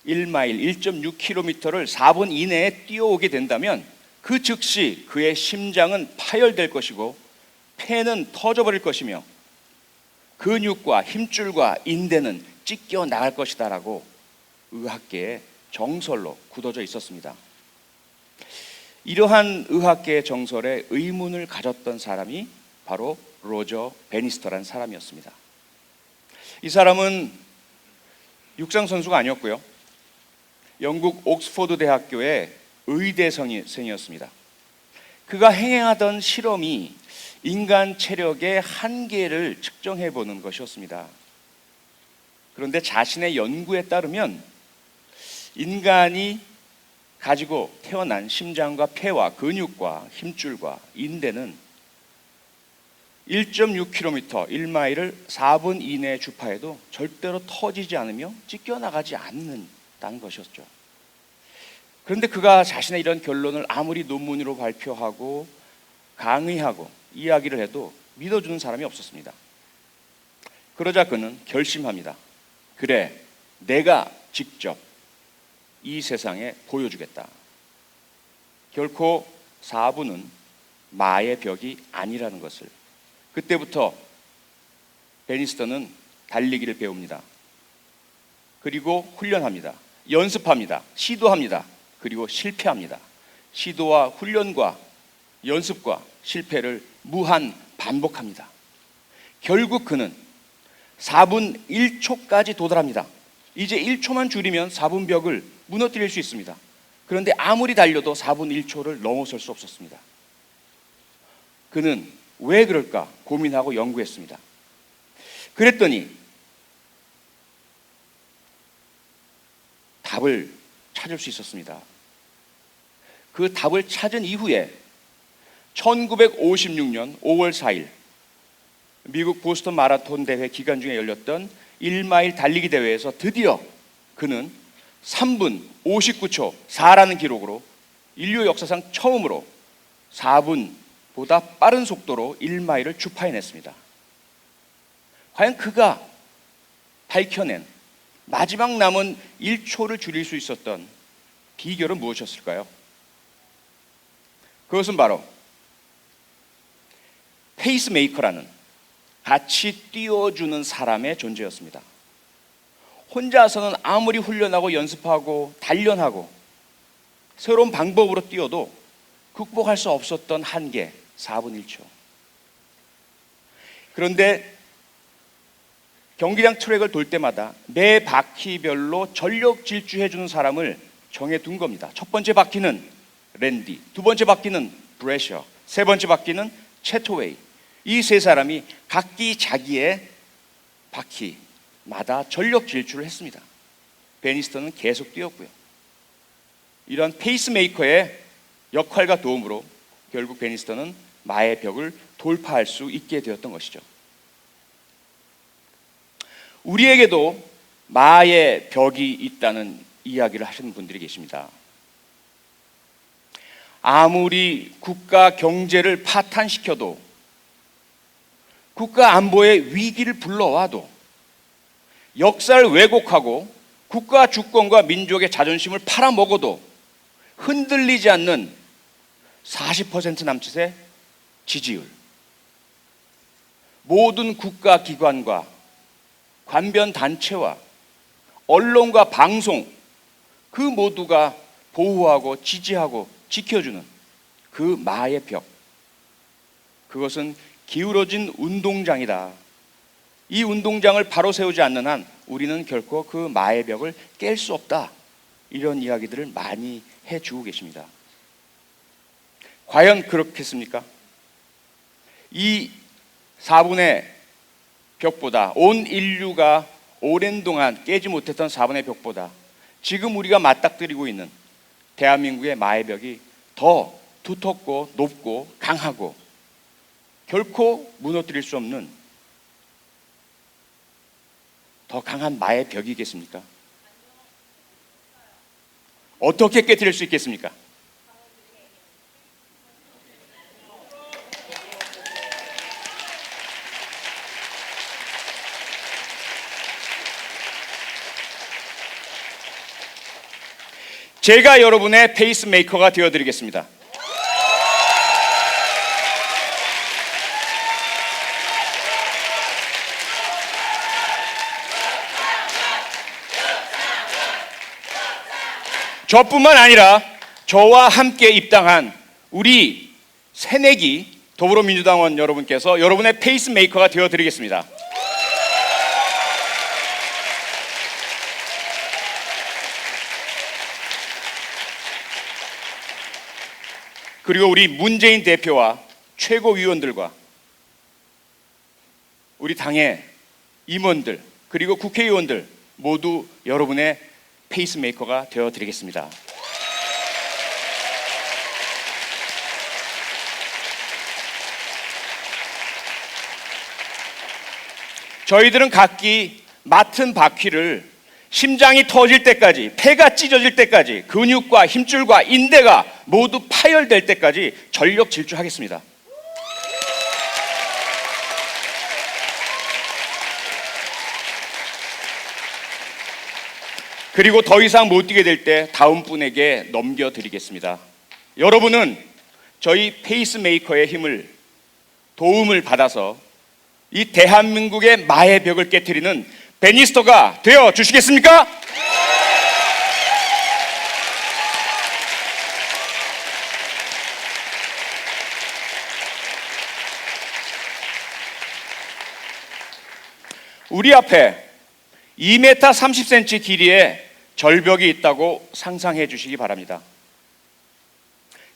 1마일, 1.6km를 4분 이내에 뛰어오게 된다면 그 즉시 그의 심장은 파열될 것이고 폐는 터져버릴 것이며 근육과 힘줄과 인대는 찢겨 나갈 것이다라고 의학계의 정설로 굳어져 있었습니다. 이러한 의학계의 정설에 의문을 가졌던 사람이 바로 로저 베니스터라는 사람이었습니다. 이 사람은 육상 선수가 아니었고요. 영국 옥스포드 대학교의 의대생이었습니다. 그가 행하던 실험이 인간 체력의 한계를 측정해 보는 것이었습니다. 그런데 자신의 연구에 따르면 인간이 가지고 태어난 심장과 폐와 근육과 힘줄과 인대는 1.6km, 1마일을 4분 이내에 주파해도 절대로 터지지 않으며 찢겨나가지 않는다는 것이었죠. 그런데 그가 자신의 이런 결론을 아무리 논문으로 발표하고 강의하고 이야기를 해도 믿어주는 사람이 없었습니다. 그러자 그는 결심합니다. 그래, 내가 직접 이 세상에 보여주겠다. 결코 4분은 마의 벽이 아니라는 것을. 그때부터 베니스턴은 달리기를 배웁니다. 그리고 훈련합니다. 연습합니다. 시도합니다. 그리고 실패합니다. 시도와 훈련과 연습과 실패를 무한 반복합니다. 결국 그는 4분 1초까지 도달합니다. 이제 1초만 줄이면 4분 벽을 무너뜨릴 수 있습니다. 그런데 아무리 달려도 4분 1초를 넘어설 수 없었습니다. 그는 왜 그럴까 고민하고 연구했습니다. 그랬더니 답을 찾을 수 있었습니다. 그 답을 찾은 이후에 1956년 5월 4일 미국 보스턴 마라톤 대회 기간 중에 열렸던 1마일 달리기 대회에서 드디어 그는 3분 59초 4라는 기록으로 인류 역사상 처음으로 4분보다 빠른 속도로 1마일을 주파해냈습니다. 과연 그가 밝혀낸 마지막 남은 1초를 줄일 수 있었던 비결은 무엇이었을까요? 그것은 바로 페이스메이커라는 같이 뛰어주는 사람의 존재였습니다. 혼자서는 아무리 훈련하고 연습하고 단련하고 새로운 방법으로 뛰어도 극복할 수 없었던 한계 4분 1초. 그런데 경기장 트랙을 돌 때마다 매 바퀴별로 전력 질주해주는 사람을 정해둔 겁니다. 첫 번째 바퀴는 랜디, 두 번째 바퀴는 브래셔, 세 번째 바퀴는 채토웨이. 이 세 사람이 각기 자기의 바퀴마다 전력 질주를 했습니다. 베니스턴은 계속 뛰었고요. 이런 페이스메이커의 역할과 도움으로 결국 베니스턴은 마의 벽을 돌파할 수 있게 되었던 것이죠. 우리에게도 마의 벽이 있다는 이야기를 하시는 분들이 계십니다. 아무리 국가 경제를 파탄시켜도 국가 안보의 위기를 불러와도 역사를 왜곡하고 국가 주권과 민족의 자존심을 팔아먹어도 흔들리지 않는 40% 남짓의 지지율. 모든 국가 기관과 관변 단체와 언론과 방송 그 모두가 보호하고 지지하고 지켜주는 그 마의 벽. 그것은 기울어진 운동장이다. 이 운동장을 바로 세우지 않는 한 우리는 결코 그 마의 벽을 깰 수 없다. 이런 이야기들을 많이 해주고 계십니다. 과연 그렇겠습니까? 이 4분의 벽보다 온 인류가 오랜 동안 깨지 못했던 4분의 벽보다 지금 우리가 맞닥뜨리고 있는 대한민국의 마의 벽이 더 두텁고 높고 강하고 결코 무너뜨릴 수 없는 더 강한 마의 벽이겠습니까? 어떻게 깨뜨릴 수 있겠습니까? 제가 여러분의 페이스메이커가 되어드리겠습니다. 저뿐만 아니라 저와 함께 입당한 우리 새내기 더불어민주당원 여러분께서 여러분의 페이스메이커가 되어드리겠습니다. 그리고 우리 문재인 대표와 최고위원들과 우리 당의 임원들 그리고 국회의원들 모두 여러분의 페이스메이커가 되어드리겠습니다. 저희들은 각기 맡은 바퀴를 심장이 터질 때까지, 폐가 찢어질 때까지, 근육과 힘줄과 인대가 모두 파열될 때까지 전력 질주하겠습니다. 그리고 더 이상 못 뛰게 될 때 다음 분에게 넘겨드리겠습니다. 여러분은 저희 페이스메이커의 힘을 도움을 받아서 이 대한민국의 마의 벽을 깨트리는 베니스터가 되어 주시겠습니까? 우리 앞에 2m 30cm 길이의 절벽이 있다고 상상해 주시기 바랍니다.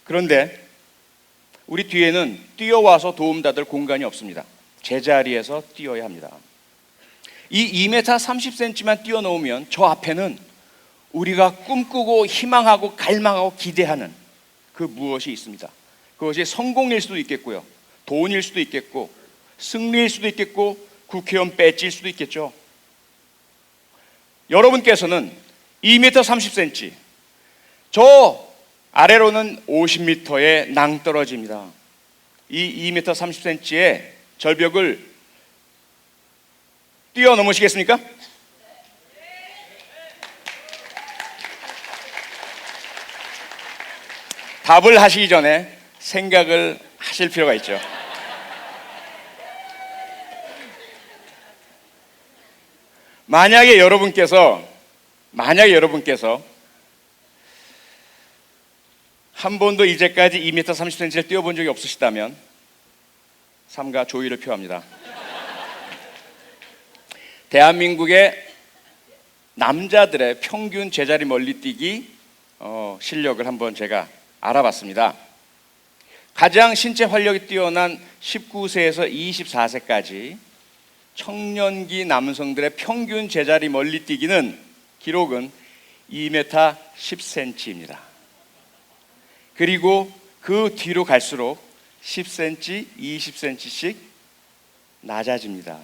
그런데 우리 뒤에는 뛰어와서 도움받을 공간이 없습니다. 제자리에서 뛰어야 합니다. 이 2m 30cm만 뛰어넘으면 저 앞에는 우리가 꿈꾸고 희망하고 갈망하고 기대하는 그 무엇이 있습니다. 그것이 성공일 수도 있겠고요, 돈일 수도 있겠고, 승리일 수도 있겠고, 국회의원 배지일 수도 있겠죠. 여러분께서는 2m 30cm, 저 아래로는 50m의 낭떠러지입니다. 이 2m 30cm의 절벽을 뛰어넘으시겠습니까? 답을 하시기 전에 생각을 하실 필요가 있죠. 만약에 여러분께서 한 번도 이제까지 2m 30cm를 뛰어본 적이 없으시다면 삼가 조의를 표합니다. 대한민국의 남자들의 평균 제자리 멀리뛰기 실력을 한번 제가 알아봤습니다. 가장 신체 활력이 뛰어난 19세에서 24세까지 청년기 남성들의 평균 제자리 멀리뛰기는 기록은 2m 10cm입니다. 그리고 그 뒤로 갈수록 10cm, 20cm씩 낮아집니다.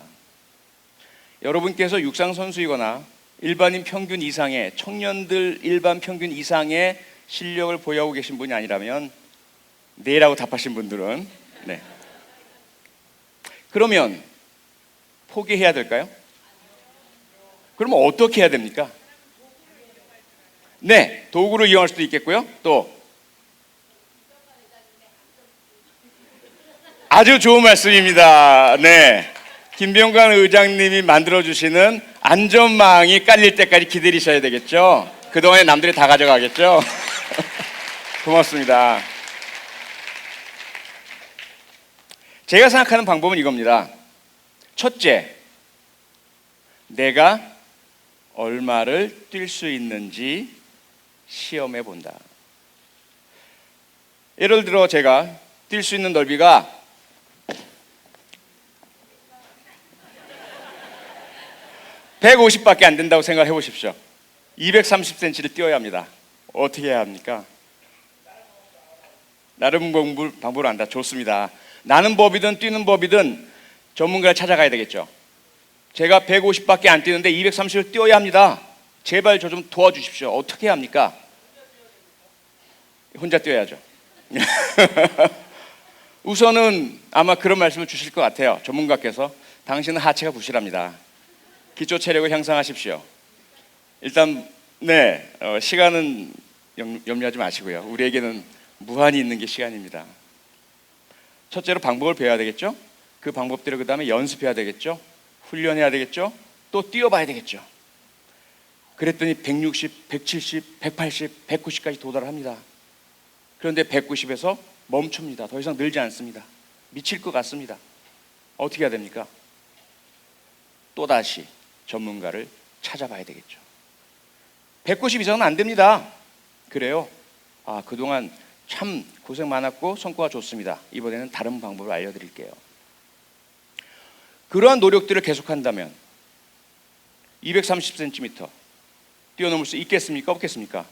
여러분께서 육상 선수이거나 일반인 평균 이상의 청년들 일반 평균 이상의 실력을 보유하고 계신 분이 아니라면 네라고 답하신 분들은 네. 그러면 포기해야 될까요? 그러면 어떻게 해야 됩니까? 네, 도구를 이용할 수도 있겠고요. 또 아주 좋은 말씀입니다. 네, 김병관 의장님이 만들어주시는 안전망이 깔릴 때까지 기다리셔야 되겠죠. 그동안에 남들이 다 가져가겠죠. 고맙습니다. 제가 생각하는 방법은 이겁니다. 첫째, 내가 얼마를 뛸 수 있는지 시험해 본다. 예를 들어 제가 뛸 수 있는 넓이가 150밖에 안 된다고 생각해 보십시오. 230cm를 뛰어야 합니다. 어떻게 해야 합니까? 나름 방법을 안다. 좋습니다. 나는 법이든 뛰는 법이든 전문가를 찾아가야 되겠죠. 제가 150밖에 안 뛰는데 230을 뛰어야 합니다. 제발 저 좀 도와주십시오. 어떻게 해야 합니까? 혼자 뛰어야죠. 우선은 아마 그런 말씀을 주실 것 같아요. 전문가께서 당신은 하체가 부실합니다. 기초 체력을 향상하십시오. 일단 네, 시간은 염려하지 마시고요. 우리에게는 무한히 있는 게 시간입니다. 첫째로 방법을 배워야 되겠죠. 그 방법대로 그 다음에 연습해야 되겠죠. 훈련해야 되겠죠. 또 뛰어봐야 되겠죠. 그랬더니 160, 170, 180, 190까지 도달을 합니다. 그런데 190에서 멈춥니다. 더 이상 늘지 않습니다. 미칠 것 같습니다. 어떻게 해야 됩니까? 또다시 전문가를 찾아봐야 되겠죠. 190 이상은 안 됩니다. 그래요? 아, 그동안 참 고생 많았고 성과가 좋습니다. 이번에는 다른 방법을 알려드릴게요. 그러한 노력들을 계속한다면 230cm 뛰어넘을 수 있겠습니까? 없겠습니까?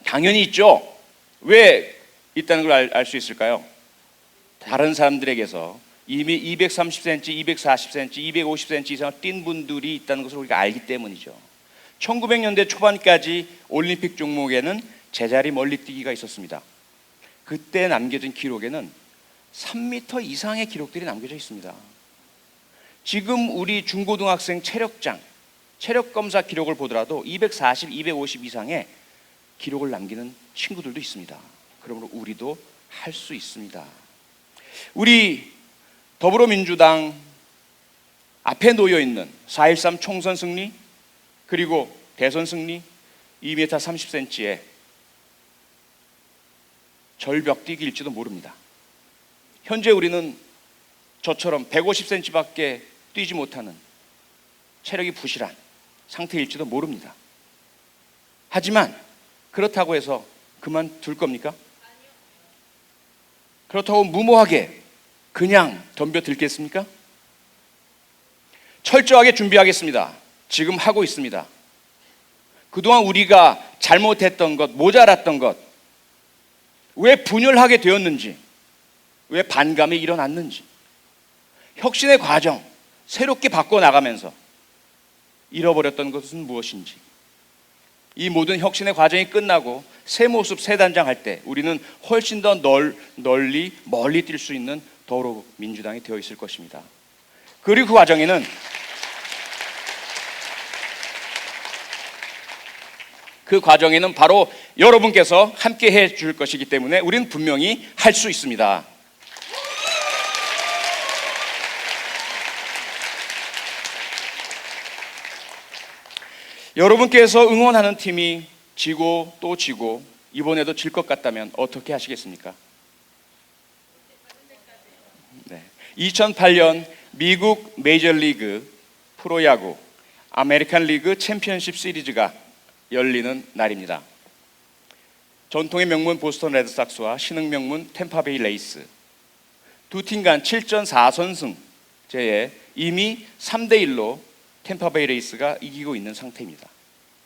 당연히 있죠. 왜 있다는 걸 알 수 있을까요? 다른 사람들에게서 이미 230cm, 240cm, 250cm 이상을 뛴 분들이 있다는 것을 우리가 알기 때문이죠. 1900년대 초반까지 올림픽 종목에는 제자리 멀리뛰기가 있었습니다. 그때 남겨진 기록에는 3m 이상의 기록들이 남겨져 있습니다. 지금 우리 중고등학생 체력 검사 기록을 보더라도 240, 250 이상의 기록을 남기는 친구들도 있습니다. 그러므로 우리도 할 수 있습니다. 우리 더불어민주당 앞에 놓여 있는 4.13 총선 승리 그리고 대선 승리 2m 30cm의 절벽 뛰기일지도 모릅니다. 현재 우리는 저처럼 150cm밖에 뛰지 못하는 체력이 부실한 상태일지도 모릅니다. 하지만 그렇다고 해서 그만둘 겁니까? 그렇다고 무모하게 그냥 덤벼들겠습니까? 철저하게 준비하겠습니다. 지금 하고 있습니다. 그동안 우리가 잘못했던 것, 모자랐던 것, 왜 분열하게 되었는지, 왜 반감이 일어났는지, 혁신의 과정, 새롭게 바꿔나가면서 잃어버렸던 것은 무엇인지, 이 모든 혁신의 과정이 끝나고 새 모습, 새 단장 할 때 우리는 훨씬 더 멀리 뛸 수 있는 더불어민주당이 되어 있을 것입니다. 그리고 그 과정에는 바로 여러분께서 함께 해 줄 것이기 때문에 우리는 분명히 할 수 있습니다. 여러분께서 응원하는 팀이 지고 또 지고 이번에도 질 것 같다면 어떻게 하시겠습니까? 네. 2008년 미국 메이저리그 프로야구 아메리칸 리그 챔피언십 시리즈가 열리는 날입니다. 전통의 명문 보스턴 레드삭스와 신흥 명문 템파베이 레이스 두 팀 간 7전 4선승제에 이미 3대1로 템파베이 레이스가 이기고 있는 상태입니다.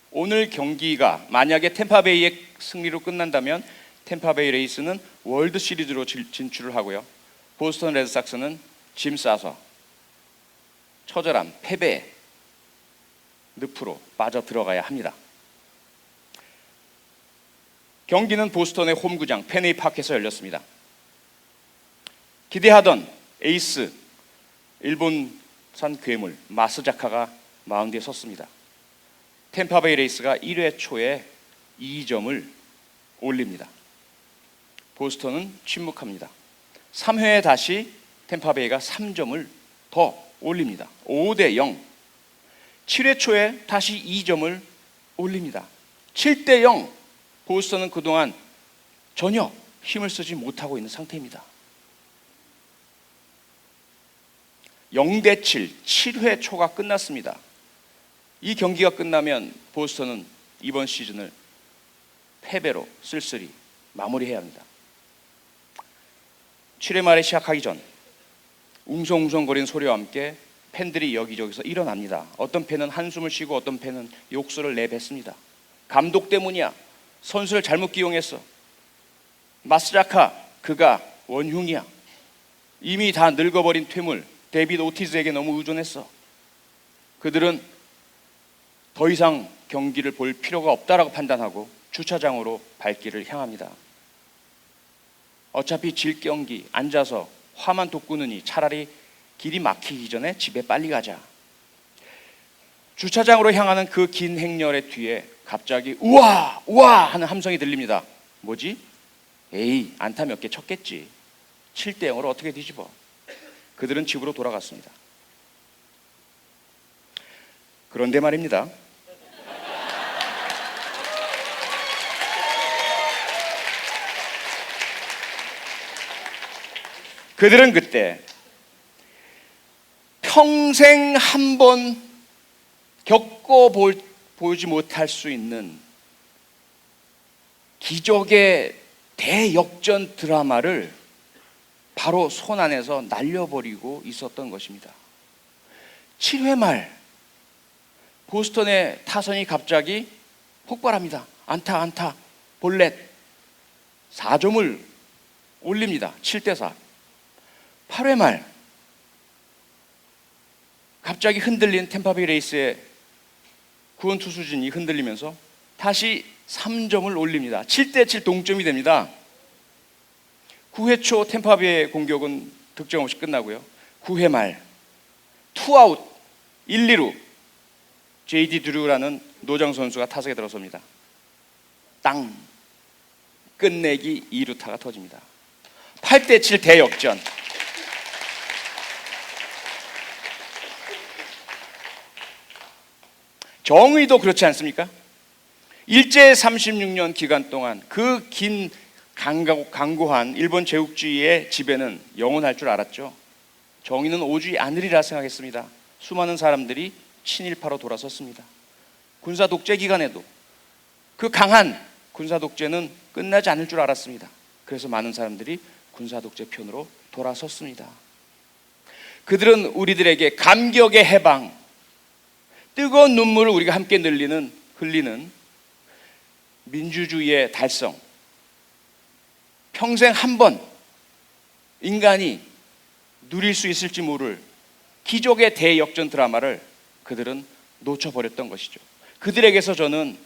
오늘 경기가 만약에 템파베이의 승리로 끝난다면 템파베이 레이스는 월드 시리즈로 진출을 하고요. 보스턴 레드삭스는 짐 싸서 처절한 패배 늪으로 빠져 들어가야 합니다. 경기는 보스턴의 홈구장 페네이 파크에서 열렸습니다. 기대하던 에이스 일본산 괴물 마스자카가 마운드에 섰습니다. 템파베이 레이스가 1회 초에 2점을 올립니다. 보스턴은 침묵합니다. 3회에 다시 템파베이가 3점을 더 올립니다. 5대0. 7회 초에 다시 2점을 올립니다. 7대0. 보스턴은 그동안 전혀 힘을 쓰지 못하고 있는 상태입니다. 0대7, 7회 초가 끝났습니다. 이 경기가 끝나면 보스턴은 이번 시즌을 패배로 쓸쓸히 마무리해야 합니다. 7회 말에 시작하기 전 웅성웅성거리는 소리와 함께 팬들이 여기저기서 일어납니다. 어떤 팬은 한숨을 쉬고 어떤 팬은 욕설을 내뱉습니다. 감독 때문이야. 선수를 잘못 기용했어. 마스자카 그가 원흉이야. 이미 다 늙어버린 퇴물 데이비드 오티즈에게 너무 의존했어. 그들은 더 이상 경기를 볼 필요가 없다라고 판단하고 주차장으로 발길을 향합니다. 어차피 질 경기 앉아서 화만 돋구느니 차라리 길이 막히기 전에 집에 빨리 가자. 주차장으로 향하는 그 긴 행렬의 뒤에 갑자기 우와 우와 하는 함성이 들립니다. 뭐지? 에이 안타 몇 개 쳤겠지. 7대0으로 어떻게 뒤집어. 그들은 집으로 돌아갔습니다. 그런데 말입니다. 그들은 그때 평생 한 번 겪어보지 못할 수 있는 기적의 대역전 드라마를 바로 손 안에서 날려버리고 있었던 것입니다. 7회 말 보스턴의 타선이 갑자기 폭발합니다. 안타 볼넷 4점을 올립니다. 7대4. 8회 말 갑자기 흔들린 템파베이 레이스의 구원 투수진이 흔들리면서 다시 3점을 올립니다. 7대7 동점이 됩니다. 9회 초 템파베이의 공격은 득점 없이 끝나고요. 9회 말 투아웃 1, 2루 JD 드루라는 노장 선수가 타석에 들어섭니다. 땅 끝내기 2루타가 터집니다. 8대7 대역전. 정의도 그렇지 않습니까? 일제 36년 기간 동안 그 긴 강고한 일본 제국주의의 지배는 영원할 줄 알았죠. 정의는 오지 않으리라 생각했습니다. 수많은 사람들이 친일파로 돌아섰습니다. 군사 독재 기간에도 그 강한 군사 독재는 끝나지 않을 줄 알았습니다. 그래서 많은 사람들이 군사 독재 편으로 돌아섰습니다. 그들은 우리들에게 감격의 해방, 뜨거운 눈물을 우리가 함께 흘리는 민주주의의 달성, 평생 한 번 인간이 누릴 수 있을지 모를 기적의 대역전 드라마를 그들은 놓쳐버렸던 것이죠. 그들에게서 저는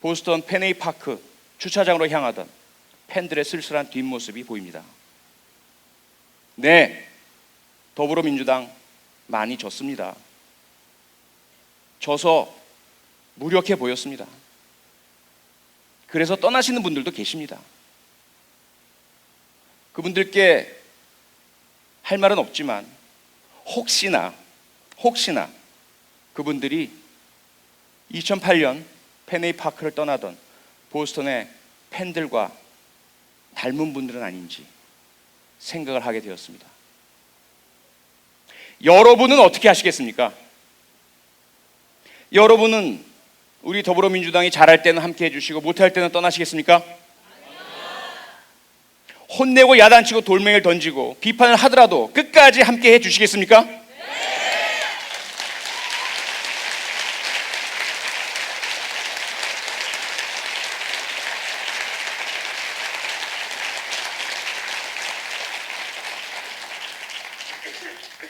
보스턴 페네이 파크 주차장으로 향하던 팬들의 쓸쓸한 뒷모습이 보입니다. 네, 더불어민주당 많이 졌습니다. 져서 무력해 보였습니다. 그래서 떠나시는 분들도 계십니다. 그분들께 할 말은 없지만 혹시나 그분들이 2008년 페네이 파크를 떠나던 보스턴의 팬들과 닮은 분들은 아닌지 생각을 하게 되었습니다. 여러분은 어떻게 하시겠습니까? 여러분은 우리 더불어민주당이 잘할 때는 함께 해주시고 못할 때는 떠나시겠습니까? 혼내고 야단치고 돌멩이를 던지고 비판을 하더라도 끝까지 함께 해주시겠습니까?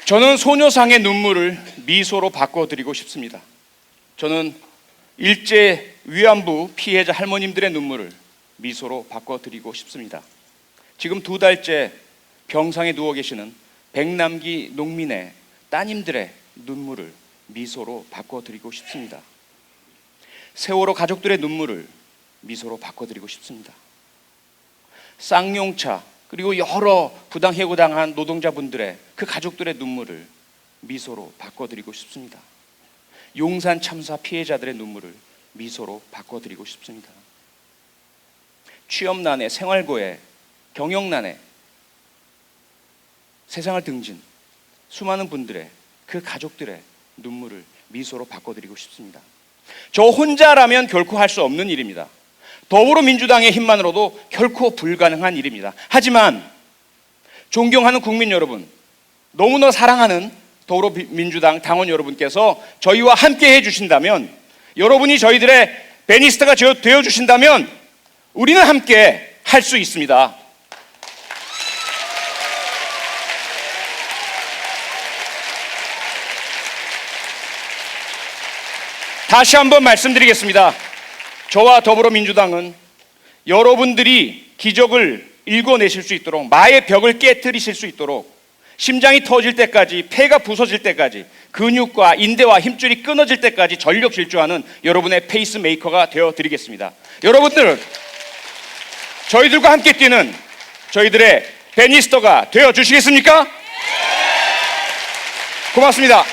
저는 소녀상의 눈물을 미소로 바꿔드리고 싶습니다. 저는 일제 위안부 피해자 할머님들의 눈물을 미소로 바꿔드리고 싶습니다. 지금 2달째 병상에 누워 계시는 백남기 농민의 따님들의 눈물을 미소로 바꿔드리고 싶습니다. 세월호 가족들의 눈물을 미소로 바꿔드리고 싶습니다. 쌍용차 그리고 여러 부당해고당한 노동자분들의 그 가족들의 눈물을 미소로 바꿔드리고 싶습니다. 용산 참사 피해자들의 눈물을 미소로 바꿔드리고 싶습니다. 취업난에 생활고에 경영난에 세상을 등진 수많은 분들의 그 가족들의 눈물을 미소로 바꿔드리고 싶습니다. 저 혼자라면 결코 할 수 없는 일입니다. 더불어민주당의 힘만으로도 결코 불가능한 일입니다. 하지만 존경하는 국민 여러분, 너무나 사랑하는 더불어민주당 당원 여러분께서 저희와 함께 해주신다면, 여러분이 저희들의 베니스타가 되어주신다면 우리는 함께 할 수 있습니다. 다시 한번 말씀드리겠습니다. 저와 더불어민주당은 여러분들이 기적을 일궈내실 수 있도록, 마의 벽을 깨트리실 수 있도록, 심장이 터질 때까지, 폐가 부서질 때까지, 근육과 인대와 힘줄이 끊어질 때까지 전력 질주하는 여러분의 페이스메이커가 되어드리겠습니다. 여러분들은 저희들과 함께 뛰는 저희들의 베니스터가 되어주시겠습니까? 고맙습니다.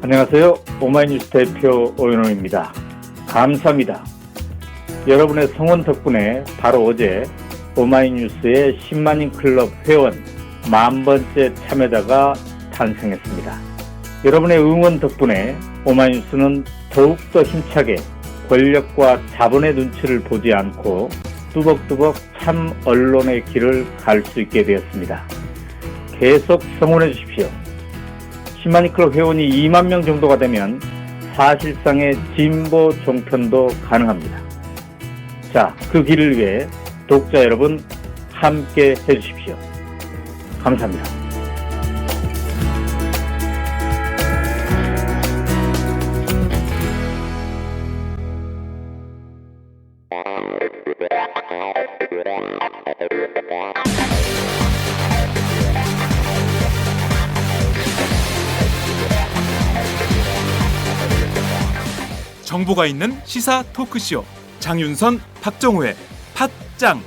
안녕하세요. 오마이뉴스 대표 오연호입니다. 감사합니다. 여러분의 성원 덕분에 바로 어제 오마이뉴스의 10만인 클럽 회원 10,000번째 참여자가 탄생했습니다. 여러분의 응원 덕분에 오마이뉴스는 더욱더 힘차게 권력과 자본의 눈치를 보지 않고 뚜벅뚜벅 참 언론의 길을 갈 수 있게 되었습니다. 계속 성원해 주십시오. 10만인 클럽 회원이 2만 명 정도가 되면 사실상의 진보 종편도 가능합니다. 자, 그 길을 위해 독자 여러분 함께 해주십시오. 감사합니다. 정보가 있는 시사 토크쇼 장윤선, 박정호의 팟짱.